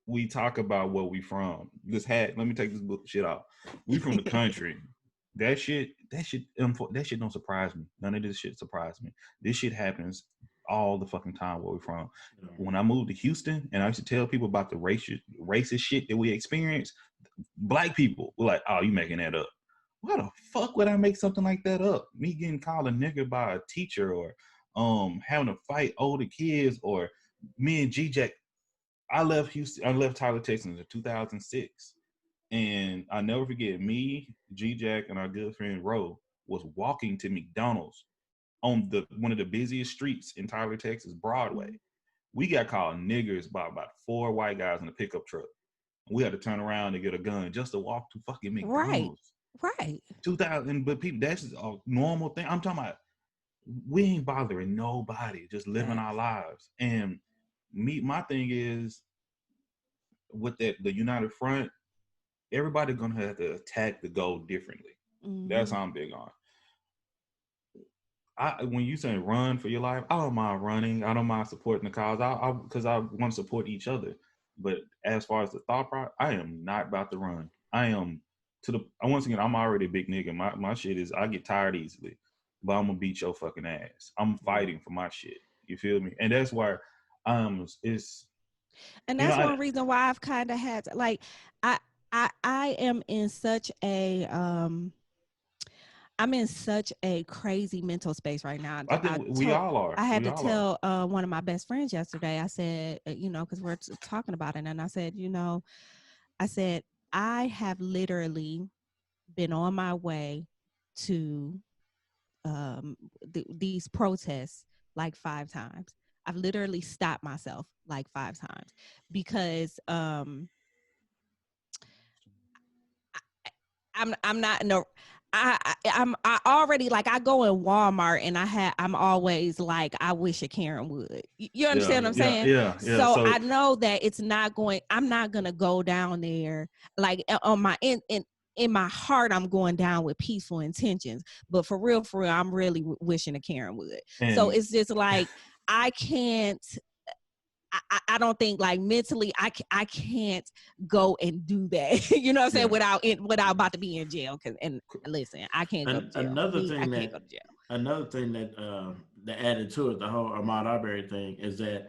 Speaker 2: We talk about where we from. Let me take this shit off. We from the country. That shit don't surprise me. None of this shit surprised me. This shit happens all the fucking time where we from. When I moved to Houston and I used to tell people about the racist shit that we experienced, black people were like, "Oh, you making that up." Why the fuck would I make something like that up? Me getting called a nigger by a teacher, or having to fight older kids, or me and G-Jack. I left Tyler, Texas in 2006. And I never forget, me, G-Jack, and our good friend Ro was walking to McDonald's on one of the busiest streets in Tyler, Texas, Broadway. We got called niggers by about 4 white guys in a pickup truck. We had to turn around to get a gun just to walk to fucking McDonald's.
Speaker 3: Right.
Speaker 2: 2000, but people, that's a normal thing. I'm talking about, we ain't bothering nobody, just living our lives. And my thing is, with the United Front, everybody gonna have to attack the goal differently. That's how I'm big on. when you say run for your life, I don't mind running. I don't mind supporting the cause. Because I want to support each other. But as far as the thought process, I am not about to run. I am once again, I'm already a big nigga. My shit is I get tired easily, but I'm gonna beat your fucking ass. I'm fighting for my shit. You feel me? And that's why it's
Speaker 3: and that's one reason why I've kind of had to, like I am in such a I'm in such a crazy mental space right now.
Speaker 2: I think we all are.
Speaker 3: I had to tell one of my best friends yesterday. I said, because we're talking about it, and I said, I have literally been on my way to these protests like 5 times. I've literally stopped myself like 5 times because I'm not in a I already, like, I go in Walmart and I'm always like, I wish a Karen would. You understand what I'm saying?
Speaker 2: Yeah.
Speaker 3: So I know that I'm not gonna go down there like on my in my heart. I'm going down with peaceful intentions, but for real, I'm really wishing a Karen would. So it's just like I can't. I don't think, like, mentally I can't go and do that. You know what I'm saying? Without about to be in jail. And listen, I can't go to jail.
Speaker 1: Another thing that added to it, the whole Ahmaud Arbery thing, is that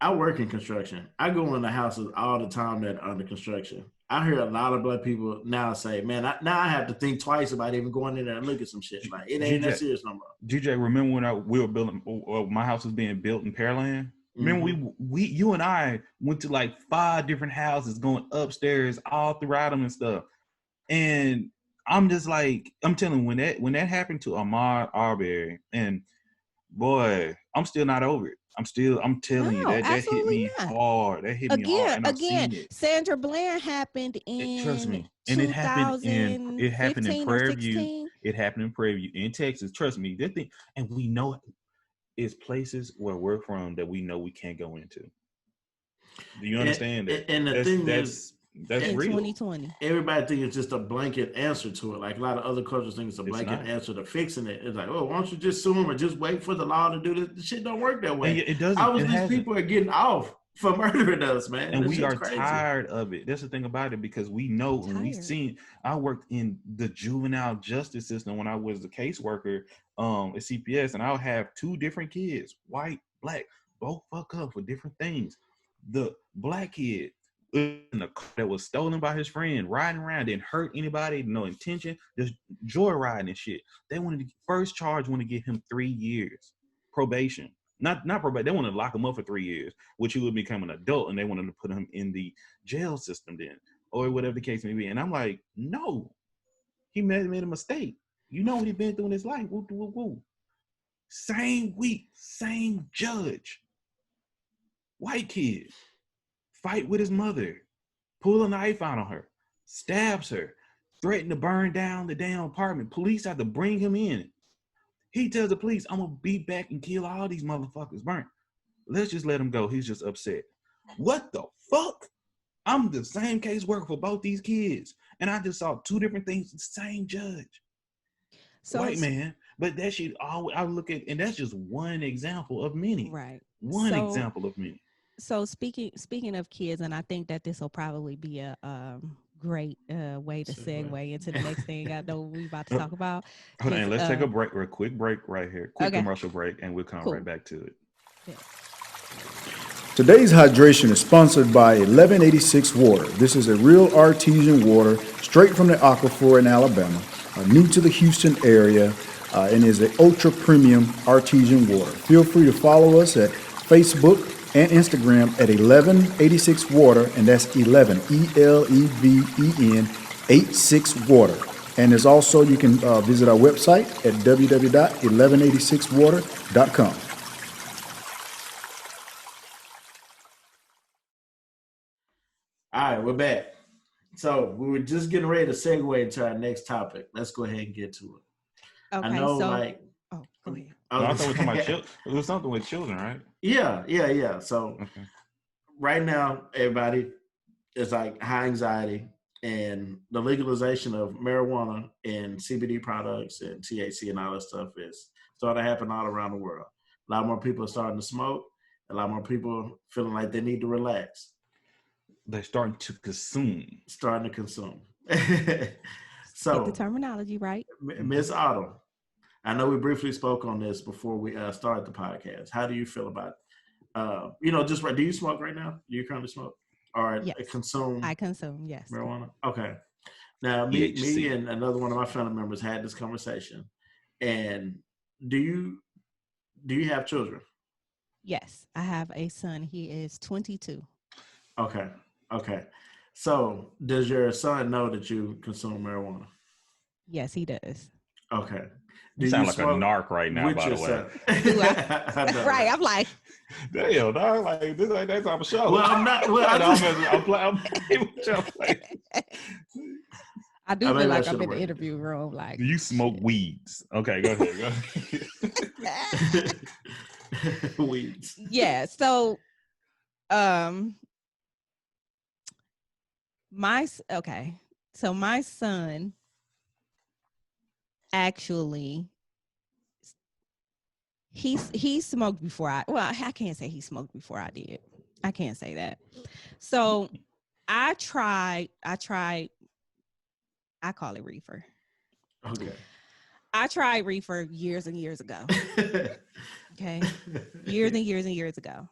Speaker 1: I work in construction. I go in the houses all the time that are under construction. I hear a lot of black people now say, man, now I have to think twice about even going in there and look at some shit. Like, it ain't that serious no more.
Speaker 2: DJ, remember when we were building, my house was being built in Pearland? Remember you and I went to like 5 different houses, going upstairs all throughout them and stuff. And I'm just like, I'm telling you, when that happened to Ahmaud Arbery, and boy, I'm still not over it. I'm telling you that hit me hard. That hit me hard. And I've seen it.
Speaker 3: Sandra Bland happened in,
Speaker 2: trust me, and it happened in Prairie View. It happened in Prairie View in Texas. Trust me, that thing, and we know it's places where we're from that we know we can't go into. Do you understand that?
Speaker 1: And the thing is,
Speaker 2: that's real.
Speaker 3: 2020.
Speaker 1: Everybody thinks it's just a blanket answer to it. Like a lot of other cultures think it's a blanket answer to fixing it. It's like, oh, why don't you just sue them or just wait for the law to do this? The shit don't work that way.
Speaker 2: It doesn't.
Speaker 1: How is these people are getting off for murdering us, man?
Speaker 2: And we are tired of it. That's the thing about it, because we know and we've seen. I worked in the juvenile justice system when I was a caseworker at CPS, and I'll have 2 different kids, white, black, both fuck up for different things. The black kid in the car that was stolen by his friend, riding around, didn't hurt anybody, no intention, just joyriding and shit. They wanted to first charge, want to give him 3 years probation. Not probation. They want to lock him up for 3 years, which he would become an adult, and they wanted to put him in the jail system then, or whatever the case may be. And I'm like, no, he made a mistake. You know what he's been through in his life. Woo, woo, woo. Same week, same judge. White kid, fight with his mother, pull a knife out on her, stabs her, threatened to burn down the damn apartment. Police have to bring him in. He tells the police, I'm gonna beat back and kill all these motherfuckers. Burn. Let's just let him go. He's just upset. What the fuck? I'm the same caseworker for both these kids, and I just saw 2 different things. The same judge, white man. But that shit, I look at, and that's just one example of many.
Speaker 3: Right.
Speaker 2: One example of many.
Speaker 3: So speaking of kids, and I think that this will probably be a great way to segue into the next thing I know we're about to talk about.
Speaker 2: Hold on, let's take a quick break right here. Quick commercial break, and we'll come right back to it. Yeah.
Speaker 5: Today's hydration is sponsored by 1186 Water. This is a real artesian water straight from the aquifer in Alabama, new to the Houston area, and is an ultra premium artesian water. Feel free to follow us at Facebook and Instagram at 1186 Water, and that's 11 ELEVEN 86 Water. And there's also, you can visit our website at www.1186water.com.
Speaker 1: All right, we're back. So we were just getting ready to segue into our next topic. Let's go ahead and get to it.
Speaker 3: Okay,
Speaker 1: I know,
Speaker 3: go
Speaker 1: ahead.
Speaker 2: I thought we were talking about children. It was something with children, right?
Speaker 1: Yeah. So right now, everybody is like high anxiety. and the legalization of marijuana and CBD products and THC and all that stuff is starting to happen all around the world. A lot more people are starting to smoke. A lot more people feeling like they need to relax.
Speaker 2: They're starting to consume.
Speaker 1: Starting to consume.
Speaker 3: So, get the terminology right.
Speaker 1: Miss Autumn, I know we briefly spoke on this before we started the podcast. How do you feel about, just right? Do you smoke right now? Do you currently smoke? Or
Speaker 3: yes.
Speaker 1: consume?
Speaker 3: I consume, yes.
Speaker 1: Marijuana? Okay. Now, me and another one of my family members had this conversation. And do you have children?
Speaker 3: Yes, I have a son. He is 22.
Speaker 1: Okay. So, does your son know that you consume marijuana?
Speaker 3: Yes, he does.
Speaker 1: Okay.
Speaker 2: You sound like a narc right now, by the way.
Speaker 3: Right, I'm like,
Speaker 2: damn, dog, like this ain't that type of show.
Speaker 1: Well, I'm not. Well,
Speaker 2: I'm playing with y'all.
Speaker 3: I do feel like I'm in the interview room. Like,
Speaker 2: do you smoke weeds? Okay, go ahead.
Speaker 1: Weeds.
Speaker 3: Yeah. So, my son actually he smoked before I can't say he smoked before I did. I can't say that. So I call it reefer.
Speaker 1: Okay.
Speaker 3: I tried reefer years and years ago. Okay. Years and years and years ago.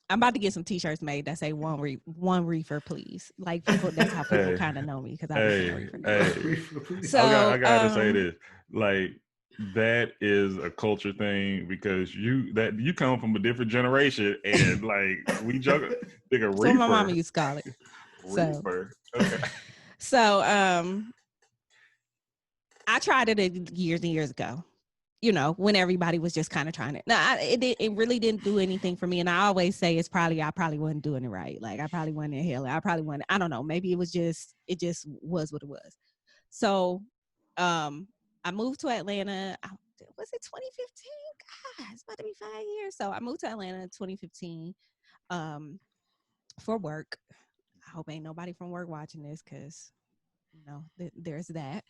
Speaker 3: I'm about to get some t-shirts made that say one reefer, please. Like people, that's how people kind of know me because I was a reefer.
Speaker 2: So I gotta say this. Like, that is a culture thing because you come from a different generation and like we joke like a reefer.
Speaker 3: So my mama used to call it.
Speaker 2: Reefer. Okay.
Speaker 3: So I tried it years and years ago. You know, when everybody was just kind of trying it. Now, it really didn't do anything for me. And I always say I probably wasn't doing it right. Like I probably wasn't inhaling. I probably wasn't. I don't know. Maybe it just was what it was. So, I moved to Atlanta. Was it 2015? God, it's about to be 5 years. So I moved to Atlanta in 2015 for work. I hope ain't nobody from work watching this because, there's that.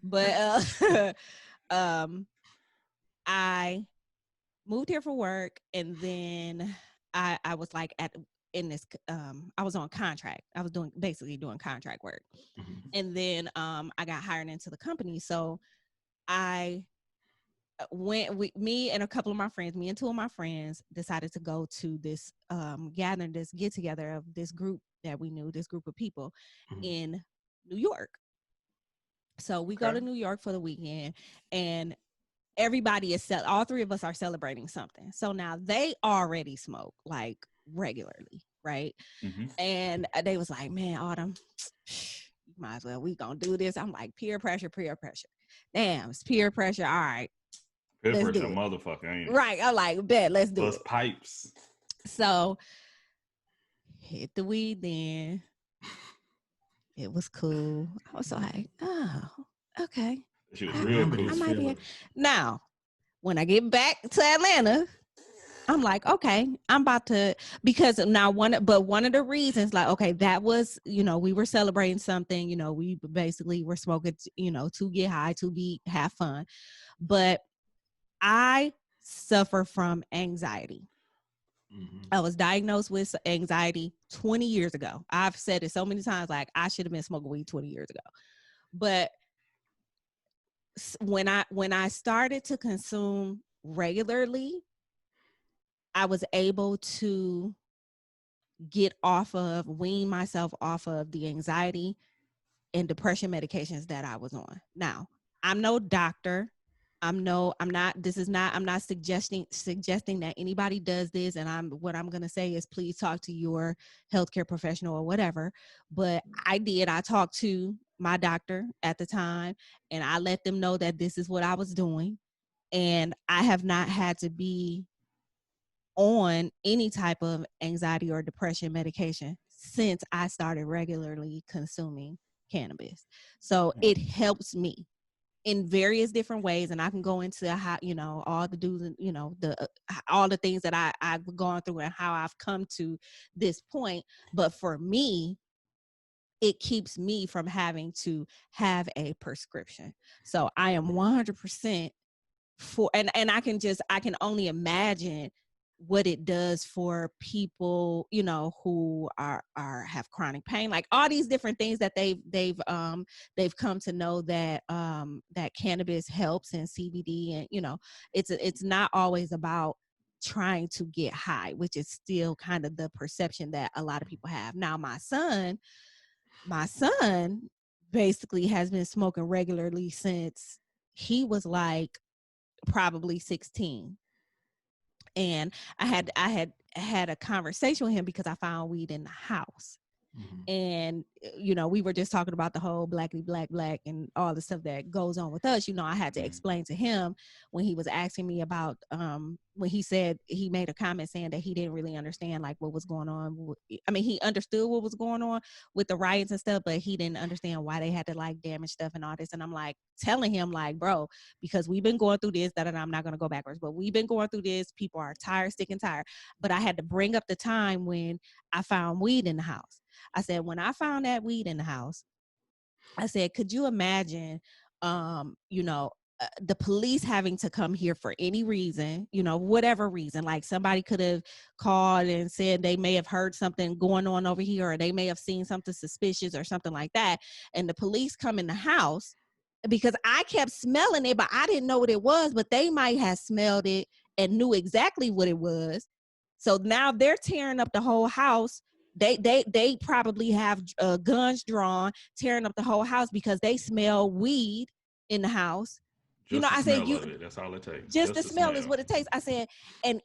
Speaker 3: But I moved here for work, and then I was like I was on contract. I was basically doing contract work. Mm-hmm. And then I got hired into the company. So I me and a couple of my friends, me and two of my friends decided to go to this gathering, this get together of this group that we knew, this group of people in New York. So we go to New York for the weekend, and everybody all three of us are celebrating something. So now they already smoke like regularly, right? Mm-hmm. And they was like, man, Autumn, you might as well, we gonna do this. I'm like, peer pressure. Damn, it's peer pressure. All right.
Speaker 2: Peer pressure, motherfucker, ain't it?
Speaker 3: Right. I'm like, bet, let's do it.
Speaker 2: Pipes.
Speaker 3: So hit the weed then. It was cool. I was like, oh, okay.
Speaker 2: She was real cool.
Speaker 3: Now, when I get back to Atlanta, I'm like, okay, I'm about to, because now one of the reasons, like, okay, that was, we were celebrating something, we basically were smoking, to get high, to have fun. But I suffer from anxiety. Mm-hmm. I was diagnosed with anxiety 20 years ago. I've said it so many times, like I should have been smoking weed 20 years ago. But when I started to consume regularly, I was able to wean myself off of the anxiety and depression medications that I was on. Now, I'm no doctor. I'm not suggesting that anybody does this. And what I'm going to say is please talk to your healthcare professional or whatever. But I talked to my doctor at the time, and I let them know that this is what I was doing. And I have not had to be on any type of anxiety or depression medication since I started regularly consuming cannabis. So it helps me in various different ways, and I can go into how, all the do's and, all the things that I've gone through and how I've come to this point. But for me, it keeps me from having to have a prescription. So I am 100% for, and I can only imagine what it does for people, you know, who are have chronic pain, like all these different things that they've come to know that that cannabis helps, and CBD, and you know, it's not always about trying to get high, which is still kind of the perception that a lot of people have. Now my son basically has been smoking regularly since he was like probably 16. And I had a conversation with him because I found weed in the house. Mm-hmm. And, you know, we were just talking about the whole black and all the stuff that goes on with us. You know, I had to explain to him when he was asking me about, when he said, he made a comment saying that he didn't really understand like what was going on. I mean, he understood what was going on with the riots and stuff, but he didn't understand why they had to like damage stuff and all this. And I'm like telling him like, bro, because we've been going through this, that, and I'm not going to go backwards, but we've been going through this. People are tired, sick and tired. But I had to bring up the time when I found weed in the house. I said, when I found that weed in the house, I said, could you imagine, you know, the police having to come here for any reason, you know, whatever reason, like somebody could have called and said they may have heard something going on over here, or they may have seen something suspicious or something like that. And the police come in the house because I kept smelling it, but I didn't know what it was, but they might have smelled it and knew exactly what it was. So now they're tearing up the whole house. They probably have guns drawn, tearing up the whole house because they smell weed in the house.
Speaker 2: Just, you know, I said, that's all it takes.
Speaker 3: Just the smell is what it takes. I said, and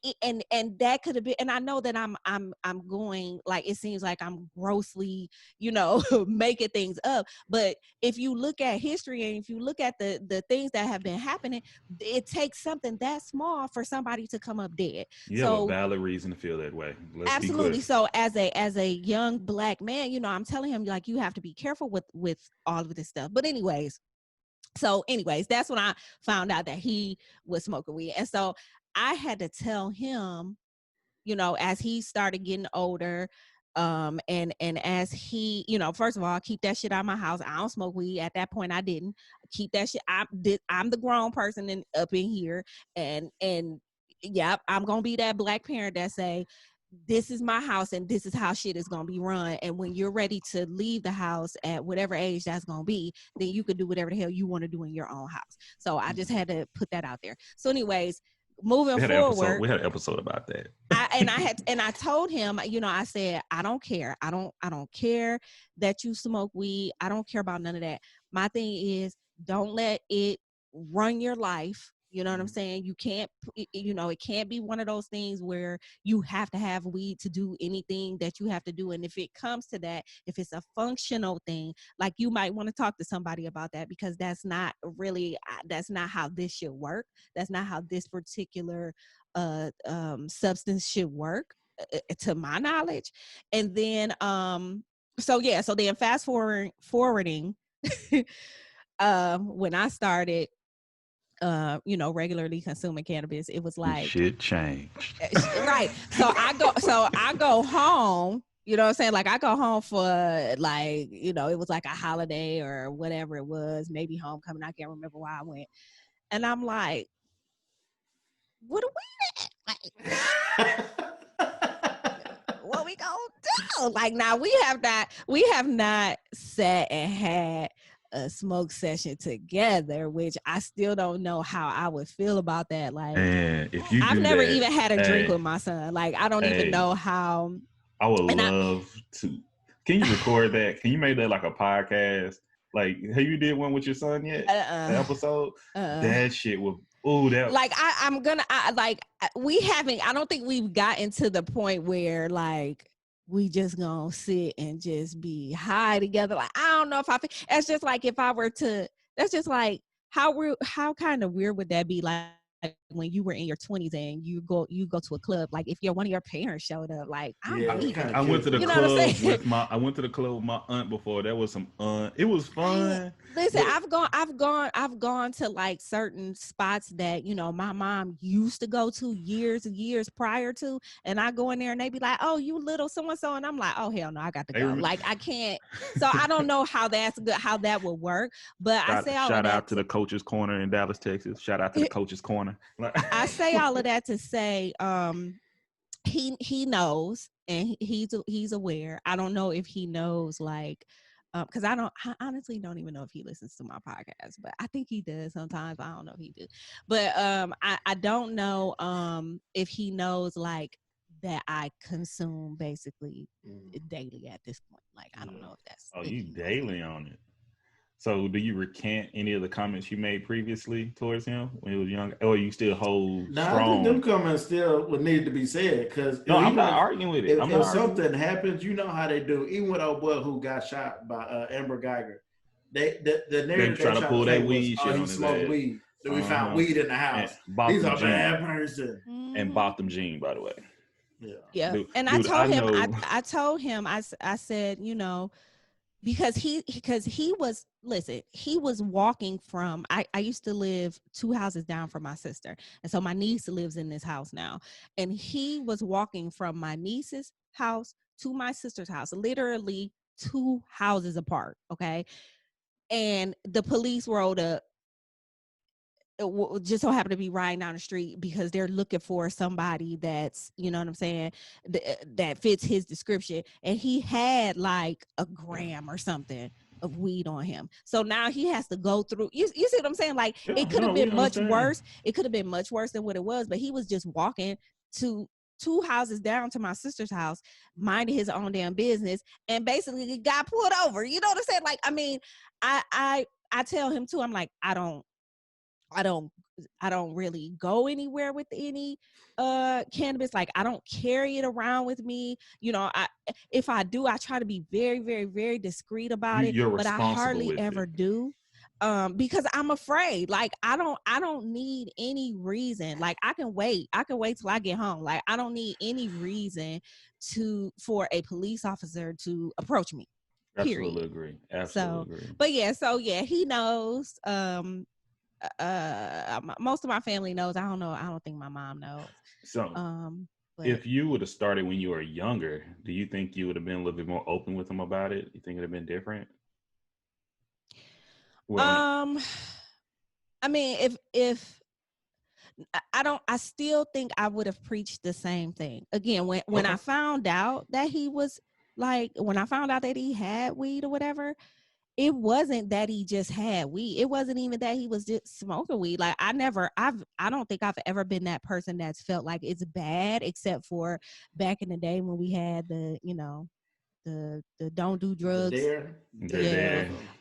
Speaker 3: that could have been. And I know that I'm going, like, it seems like I'm grossly, you know, making things up. But if you look at history and if you look at the things that have been happening, it takes something that small for somebody to come up dead.
Speaker 2: You have a valid reason to feel that way. Let's
Speaker 3: absolutely. So as a young black man, you know, I'm telling him like, you have to be careful with all of this stuff. But anyways, that's when I found out that he was smoking weed. And so I had to tell him, you know, as he started getting older, and as he, you know, first of all, keep that shit out of my house. I don't smoke weed. At that point, I didn't. Keep that shit. I'm the grown person up in here. And yeah, I'm going to be that black parent that say, this is my house and this is how shit is going to be run. And when you're ready to leave the house at whatever age that's going to be, then you can do whatever the hell you want to do in your own house. So I just had to put that out there. So anyways, moving forward.
Speaker 2: We had an episode about that.
Speaker 3: I told him, you know, I said, I don't care. I don't care that you smoke weed. I don't care about none of that. My thing is, don't let it run your life. You know what I'm saying? You can't, you know, it can't be one of those things where you have to have weed to do anything that you have to do. And if it comes to that, if it's a functional thing, like you might want to talk to somebody about that, because that's not how this should work. That's not how this particular substance should work, to my knowledge. And then, so then fast forwarding, when I started, you know, regularly consuming cannabis, it was like
Speaker 2: shit changed.
Speaker 3: Right. So I go home, you know what I'm saying? Like I go home for like, you know, it was like a holiday or whatever it was, maybe homecoming. I can't remember why I went. And I'm like, what are we at? Like, what we gonna do? Like now we have not sat and had a smoke session together, which I still don't know how I would feel about that. Like,
Speaker 2: and if you
Speaker 3: I've never even had a drink with my son. Like, I don't even know how.
Speaker 2: I would love to. Can you record that? Can you make that like a podcast? Like, have you did one with your son yet? An episode? That shit would. Oh, that.
Speaker 3: Like, we haven't. I don't think we've gotten to the point where like we just gonna sit and just be high together. Like, I don't know if I feel, it's just like if I were to, that's just like how kind of weird would that be? Like when you were in your 20s and you go to a club, like if one of your parents showed up, like I
Speaker 2: went to the club with my aunt before. That was some it was fun.
Speaker 3: Listen, I've gone to like certain spots that, you know, my mom used to go to years and years prior to, and I go in there and they be like, "Oh, you little so and so," and I'm like, "Oh hell no, I got to go." Like I can't. So I don't know how that's good, how that would work. But I say all of that.
Speaker 2: Shout out to the Coach's Corner in Dallas, Texas. Shout out to the Coach's Corner.
Speaker 3: I say all of that to say, he knows and he's aware. I don't know if he knows like. Because I honestly don't even know if he listens to my podcast, but I think he does sometimes. I don't know if he do, but I don't know if he knows like that I consume basically daily at this point. Like I don't know if that's.
Speaker 2: Oh, you daily on it. So do you recant any of the comments you made previously towards him when he was young, or you still hold strong?
Speaker 1: I think them comments still would need to be said because
Speaker 2: no, I'm not arguing with it.
Speaker 1: If something happens, you know how they do. Even with old boy who got shot by Amber Geiger, the narrative
Speaker 2: trying to pull that weed shit on
Speaker 1: he
Speaker 2: his
Speaker 1: smoked
Speaker 2: ass.
Speaker 1: weed. We found weed in the house. He's a bad person.
Speaker 2: And bought them Gene, by the way.
Speaker 3: Yeah. And I told him, I said, you know, because he was walking from I used to live 2 houses down from my sister, and so my niece lives in this house now, and he was walking from my niece's house to my sister's house, literally 2 houses apart. Okay, and the police rolled up. It just so happened to be riding down the street because they're looking for somebody that's, you know what I'm saying, that fits his description. And he had like a gram or something of weed on him. So now he has to go through, you see what I'm saying? Like it could have been much worse. It could have been much worse than what it was, but he was just walking to 2 houses down to my sister's house, minding his own damn business, and basically he got pulled over. You know what I'm saying? Like, I mean, I tell him too, I'm like, I don't really go anywhere with any cannabis. Like I don't carry it around with me. You know, if I do, I try to be very, very, very discreet about it. But I hardly ever do. Because I'm afraid. Like I don't need any reason. Like I can wait till I get home. Like I don't need any reason for a police officer to approach me. Period.
Speaker 2: Absolutely agree. Agree.
Speaker 3: But yeah, he knows. Most of my family knows. I don't think my mom knows.
Speaker 2: So if you would have started when you were younger, do you think you would have been a little bit more open with them about it? You think it would have been different?
Speaker 3: Well, I mean, if I still think I would have preached the same thing again when I found out that he was like, when I found out that he had weed or whatever. It wasn't that he just had weed. It wasn't even that he was just smoking weed. Like I don't think I've ever been that person that's felt like it's bad, except for back in the day when we had the, you know, the don't do drugs,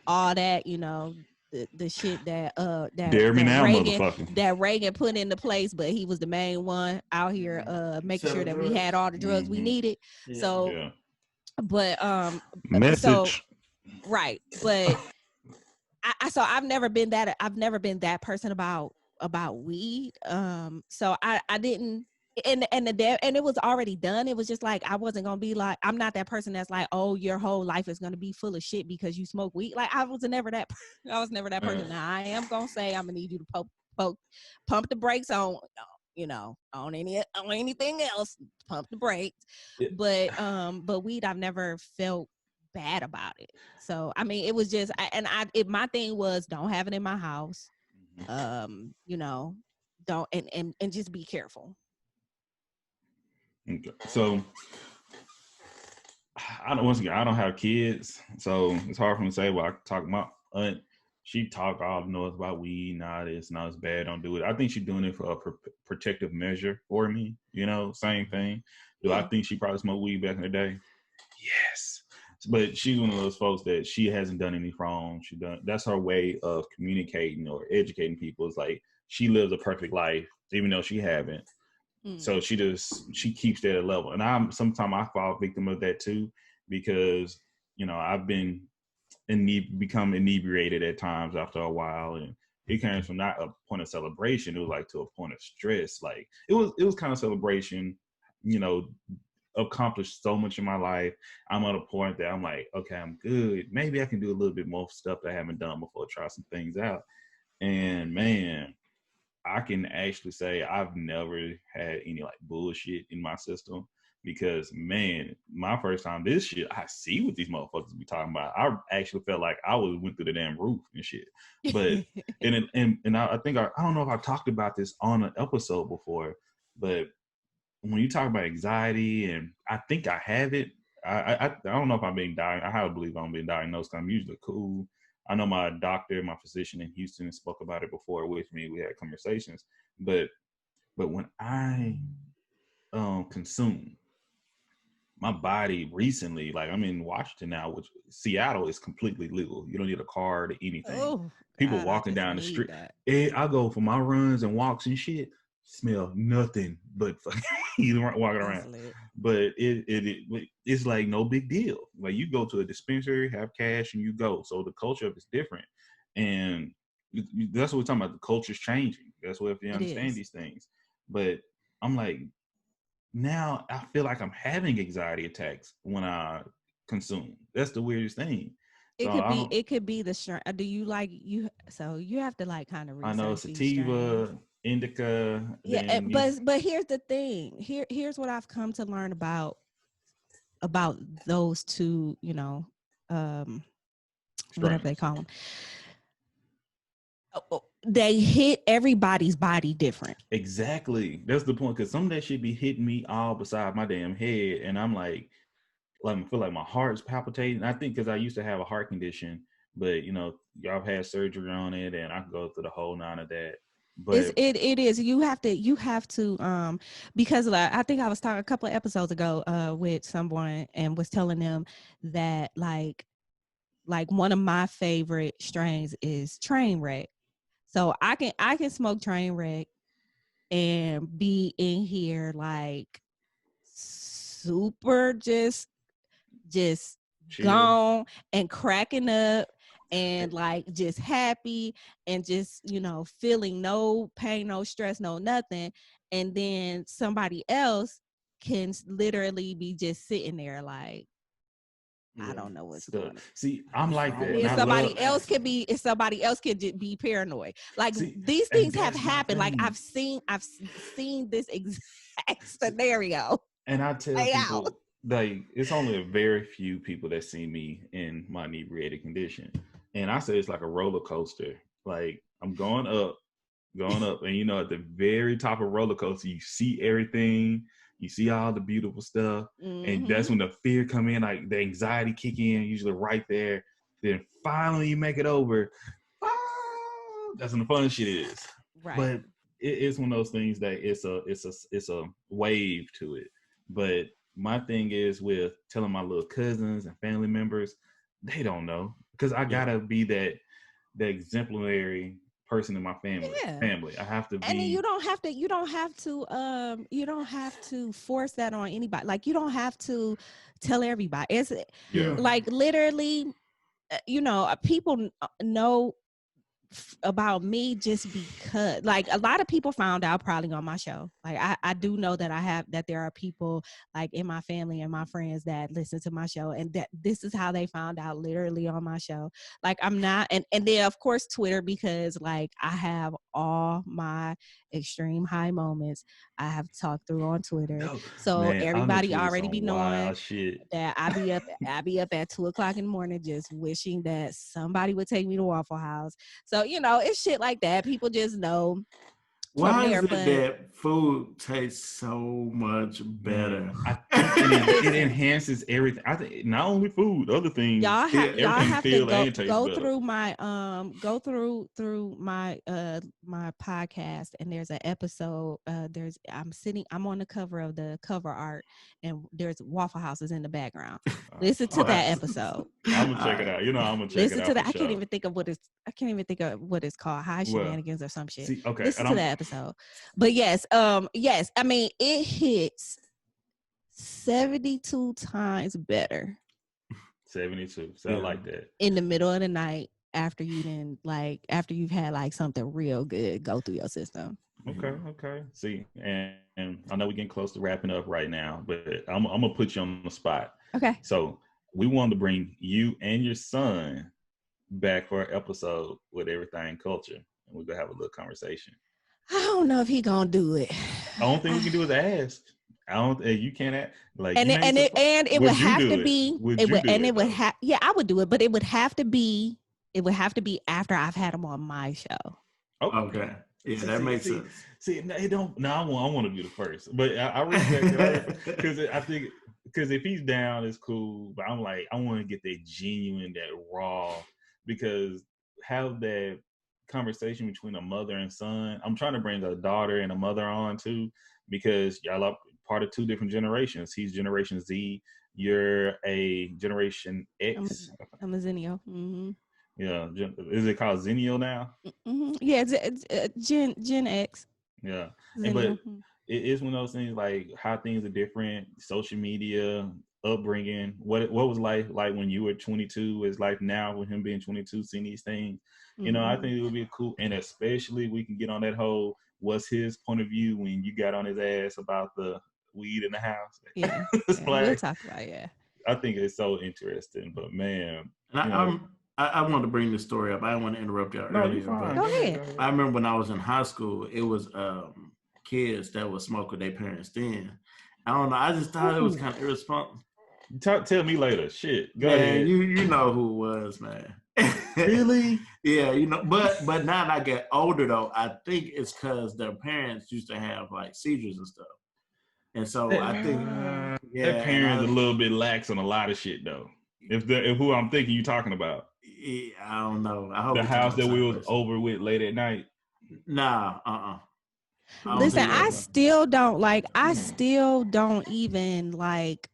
Speaker 3: all that, you know, the shit that Reagan put into place, but he was the main one out here making sure that we had all the drugs we needed. So, but
Speaker 2: message.
Speaker 3: Right, but I've never been that person about weed. So I didn't, and it was already done. It was just like I wasn't gonna be like, I'm not that person that's like, oh, your whole life is gonna be full of shit because you smoke weed. Like I was never that person. Now I am gonna say I'm gonna need you to pump the brakes on, you know, on anything else, pump the brakes. But weed, I've never felt bad about it. So I mean, it was just my thing was, don't have it in my house. You know, don't and just be careful.
Speaker 2: Okay. So I don't have kids, so it's hard for me to say. Well, I talk to my aunt. She talk all the noise about weed. Nah, it's bad. Don't do it. I think she's doing it for a protective measure for me. You know, same thing. Do I think she probably smoked weed back in the day? Yes. But she's one of those folks that she hasn't done any wrong. That's her way of communicating or educating people. It's like she lives a perfect life, even though she haven't. So she keeps that at a level. And sometimes I fall victim of that too, because, you know, I've become inebriated at times after a while, and it came from not a point of celebration. It was like to a point of stress. Like it was kind of celebration, you know, accomplished so much in my life. I'm at a point that I'm like, okay, I'm good. Maybe I can do a little bit more stuff that I haven't done before, try some things out. And man, I can actually say I've never had any like bullshit in my system, because man, my first time this shit, I see what these motherfuckers be talking about. I actually felt like I went through the damn roof and shit. But and I think I don't know if I talked about this on an episode before, but when you talk about anxiety, and I think I have it. I don't know if I'm being diagnosed. I highly believe I'm being diagnosed. I'm usually cool. I know my doctor, my physician in Houston spoke about it before with me. We had conversations, but when I consume, my body recently, like I'm in Washington now, which Seattle is completely legal. You don't need a card or anything.
Speaker 3: Oh,
Speaker 2: people
Speaker 3: God,
Speaker 2: walking down the street.
Speaker 3: That.
Speaker 2: I go for my runs and walks and shit, smell nothing but fucking walking around. But it's like no big deal. Like you go to a dispensary, have cash, and you go. So the culture of it's different, and that's what we're talking about. The culture's changing. That's what if you understand these things. But I'm like, now I feel like I'm having anxiety attacks when I consume. That's the weirdest thing.
Speaker 3: It could be the strain. Do you like you? So you have to like kind of research.
Speaker 2: I know sativa, indica.
Speaker 3: Yeah, but here's the thing. Here's what I've come to learn about those two. You know, whatever they call them. They hit everybody's body different.
Speaker 2: Exactly. That's the point. Because some of that shit be hitting me all beside my damn head, and I'm like I feel like my heart's palpitating. I think because I used to have a heart condition, but you know, y'all had surgery on it, and I can go through the whole nine of that. But
Speaker 3: it is. You have to because I think I was talking a couple of episodes ago with someone and was telling them that like one of my favorite strains is Trainwreck. So I can smoke Trainwreck and be in here like super just chill, gone and cracking up and like just happy and just, you know, feeling no pain, no stress, no nothing. And then somebody else can literally be just sitting there like, I don't know what's going on.
Speaker 2: See, I'm like that.
Speaker 3: If somebody else could be paranoid. Like these things have happened. Like I've seen this exact scenario.
Speaker 2: And I tell people, like, it's only a very few people that see me in my inebriated condition. And I say it's like a roller coaster. Like I'm going up, and you know, at the very top of roller coaster, you see everything. You see all the beautiful stuff, and that's when the fear come in, like the anxiety kick in, usually right there. Then finally you make it over. That's when the fun shit is. Right. But it's one of those things that it's a wave to it. But my thing is with telling my little cousins and family members, they don't know, because I gotta be that exemplary person in my family. I have to be.
Speaker 3: And then you don't have to force that on anybody. Like you don't have to tell everybody. It's like literally, you know, people know about me just because like a lot of people found out probably on my show. Like I do know that there are people like in my family and my friends that listen to my show, and that this is how they found out, literally on my show. Like I'm not, and then of course Twitter, because like I have all my extreme high moments I have talked through on Twitter. So man, everybody already be knowing that I be up at 2:00 in the morning just wishing that somebody would take me to Waffle House. So, you know, it's shit like that. People just know.
Speaker 1: Why is it that food tastes so much better?
Speaker 2: I think it enhances everything. I think not only food, other things.
Speaker 3: Y'all have to go through my my podcast, and there's an episode. I'm on the cover of the cover art, and there's Waffle Houses in the background. Listen to that episode.
Speaker 2: I'm gonna check it out. You know, I'm gonna check
Speaker 3: listen
Speaker 2: it out.
Speaker 3: Listen to that. I can't even think of what it's called. High Shenanigans or some shit. Listen to that episode. But yes. I mean, it hits 72 times better.
Speaker 2: 72. So like that.
Speaker 3: In the middle of the night, after you've had like something real good go through your system.
Speaker 2: Okay. See, and I know we're getting close to wrapping up right now, but I'm gonna put you on the spot.
Speaker 3: Okay.
Speaker 2: So we wanted to bring you and your son back for an episode with Everything Culture, and we're gonna have a little conversation.
Speaker 3: I don't know if he gonna do it.
Speaker 2: The only thing we can do is ask. I don't. You can't ask. Like,
Speaker 3: And it would have to be. Yeah, I would do it, but it would have to be. It would have to be after I've had him on my show.
Speaker 1: Okay. Yeah, that makes sense.
Speaker 2: See, it don't. No, I want to do the first, but I respect it because I think if he's down, it's cool. But I'm like, I want to get that genuine, that raw, because have that conversation between a mother and son. I'm trying to bring a daughter and a mother on too, because y'all are part of two different generations. He's Generation Z. You're a Generation X.
Speaker 3: I'm a Zennial. Mm-hmm.
Speaker 2: Yeah, is it called Zennial now?
Speaker 3: Mm-hmm. Yeah, it's Gen X.
Speaker 2: Yeah, but it is one of those things like how things are different. Social media, upbringing. What was life like when you were 22? Is life now with him being 22, seeing these things? You know, I think it would be cool, and especially we can get on that whole. What's his point of view when you got on his ass about the weed in the house?
Speaker 3: Yeah, we'll talk about it.
Speaker 2: I think it's so interesting, but man,
Speaker 1: I want to bring this story up. I don't want to interrupt y'all earlier. But
Speaker 3: go ahead.
Speaker 1: I remember when I was in high school, it was kids that would smoke with their parents then. I don't know. I just thought it was kind of irresponsible.
Speaker 2: Tell me later. Shit. Go ahead.
Speaker 1: You know who it was, man.
Speaker 2: Really?
Speaker 1: Yeah, you know. But now that I get older, though, I think it's because their parents used to have like seizures and stuff. And so I think
Speaker 2: their parents are a little bit lax on a lot of shit, though. If who I'm thinking you talking about.
Speaker 1: Yeah, I don't know. I hope
Speaker 2: the house that we was over with late at night.
Speaker 1: Nah,
Speaker 3: Listen, I still don't even like.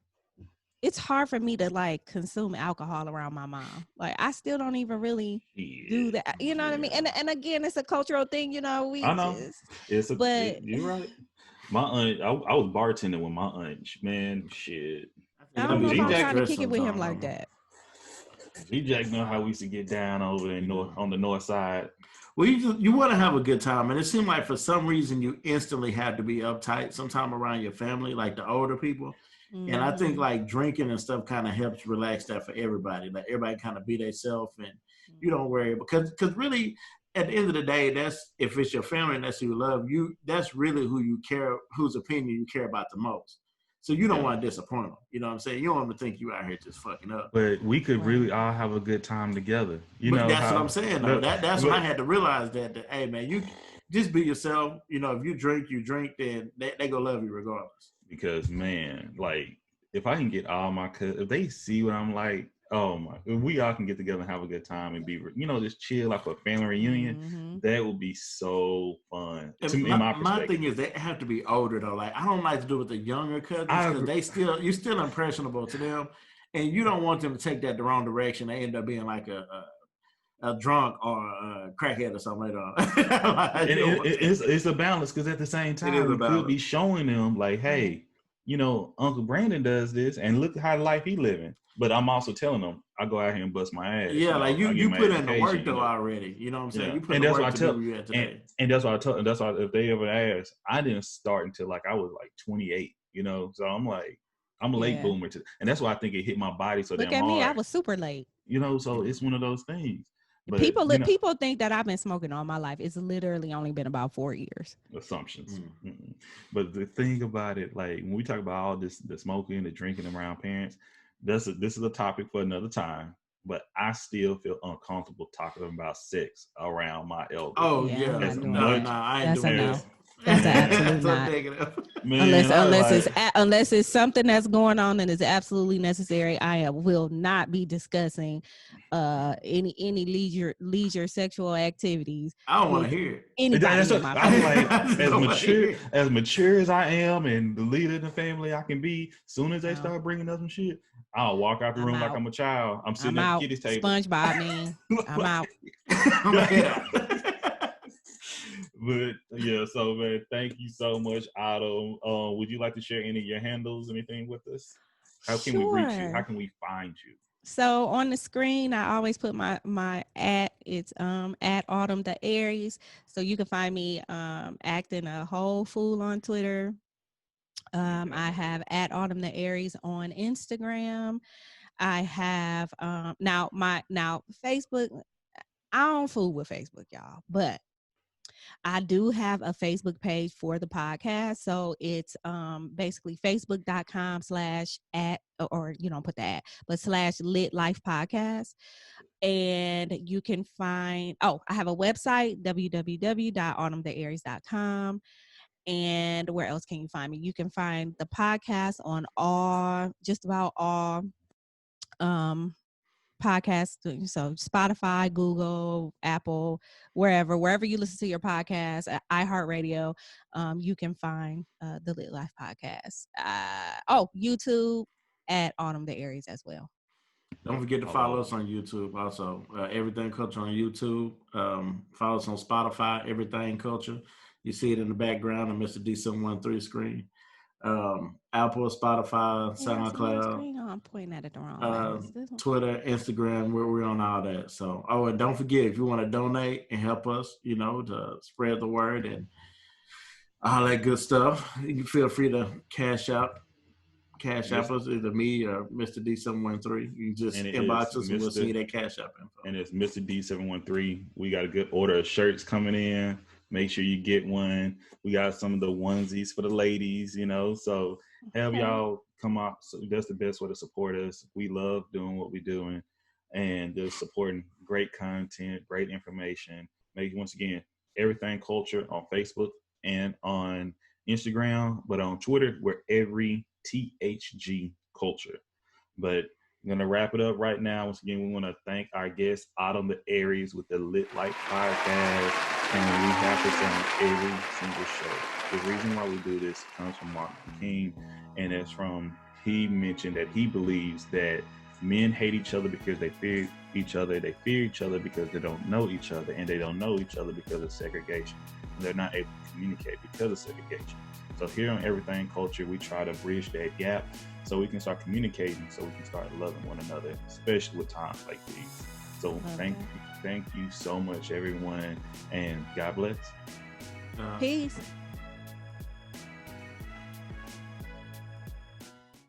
Speaker 3: It's hard for me to like consume alcohol around my mom. Like I still don't even really do that. You know what I mean? And again, it's a cultural thing. You know,
Speaker 2: I know. You're right. My aunt, I was bartending with my aunt. Man, shit.
Speaker 3: I don't know if I'm trying to kick it with him like that.
Speaker 2: G-Jack know how we used to get down over there on the north side.
Speaker 1: Well, you want to have a good time, and it seemed like for some reason you instantly had to be uptight sometime around your family, like the older people. Mm-hmm. And I think like drinking and stuff kind of helps relax that for everybody. Like everybody kind of be themselves, and you don't worry because really at the end of the day, that's if it's your family and that's who you love, that's really who you care, whose opinion you care about the most. So you don't want to disappoint them. You know what I'm saying? You don't want to think you out here just fucking up.
Speaker 2: But we could really all have a good time together.
Speaker 1: That's what I'm saying, though. That's when I had to realize that, hey, man, you just be yourself. You know, if you drink, then they gonna love you regardless.
Speaker 2: Because, man, like, if I can get all my cousins, if they see what I'm like, oh, my, if we all can get together and have a good time and be, just chill like a family reunion, that would be so fun.
Speaker 1: My thing is they have to be older, though. Like, I don't like to do it with the younger cousins because you're still impressionable to them. And you don't want them to take that the wrong direction. They end up being like a drunk or a crackhead or something like
Speaker 2: it's a balance because at the same time, we could be showing them like, hey, Uncle Brandon does this and look how life he living. But I'm also telling them I go out here and bust my ass.
Speaker 1: Yeah, like you put in the work though already. You know what I'm saying?
Speaker 2: Yeah.
Speaker 1: You put in the work to do what you had today.
Speaker 2: And that's what I tell them. That's why if they ever ask, I didn't start until like I was like 28. So I'm like, I'm a late boomer and that's why I think it hit my body so damn hard.
Speaker 3: Look at me, I was super late.
Speaker 2: So it's one of those things. But,
Speaker 3: people think that I've been smoking all my life. It's literally only been about 4 years.
Speaker 2: Assumptions. Mm-hmm. But the thing about it, like when we talk about all this, the smoking, the drinking around parents, this is a topic for another time. But I still feel uncomfortable talking about sex around my elders.
Speaker 1: Oh yeah,
Speaker 3: I ain't doing that. That's absolutely not. Man, unless it's something that's going on and is absolutely necessary, I will not be discussing any leisure sexual activities.
Speaker 1: I don't want to hear it.
Speaker 3: Anybody in my
Speaker 2: family. as mature as I am and the leader in the family I can be, soon as they start bringing up some shit, I'll walk out the room like I'm a child. I'm sitting at the kiddies table.
Speaker 3: SpongeBob, I'm out.
Speaker 2: But yeah, so man, thank you so much, Otto. Would you like to share any of your handles, anything with us? How can we reach you? How can we find you?
Speaker 3: So on the screen, I always put my at. It's at Autumn the Aries. So you can find me acting a whole fool on Twitter. I have at Autumn the Aries on Instagram. I have now Facebook. I don't fool with Facebook, y'all, but I do have a Facebook page for the podcast. So it's basically facebook.com/at, or you don't put that, but /Lit Life Podcast. And you can find, I have a website, www.autumnthearies.com. And where else can you find me? You can find the podcast on just about all podcasts, so Spotify, Google, Apple, wherever you listen to your podcast, iHeartRadio, you can find the Lit Life Podcast. YouTube at Autumn the Aries as well.
Speaker 1: Don't forget to follow us on YouTube also. Everything Culture on YouTube. Follow us on Spotify, Everything Culture. You see it in the background of Mr. D713 screen. Apple, Spotify, SoundCloud.
Speaker 3: I'm pointing at it the wrong way.
Speaker 1: Twitter, Instagram, we're on all that. So, and don't forget, if you want to donate and help us, to spread the word and all that good stuff, you can feel free to cash us, either me or Mr. D713. You just inbox us and we'll see that cash app info.
Speaker 2: And it's Mr. D713. We got a good order of shirts coming in. Make sure you get one. We got some of the onesies for the ladies, so have y'all come out. So that's the best way to support us. We love doing what we're doing and just supporting great content, great information. Once again, Everything Culture on Facebook and on Instagram, but on Twitter, we're every THG Culture. But I'm going to wrap it up right now. Once again, we want to thank our guest, Autumn the Aries, with the Lit Life Podcast. And we have this on every single show. The reason why we do this comes from Martin King. And it's he mentioned that he believes that men hate each other because they fear each other. They fear each other because they don't know each other. And they don't know each other because of segregation. And they're not able to communicate because of segregation. So here on Everything Culture, we try to bridge that gap so we can start communicating, so we can start loving one another, especially with times like these. So thank you so much, everyone, and God bless.
Speaker 3: Peace.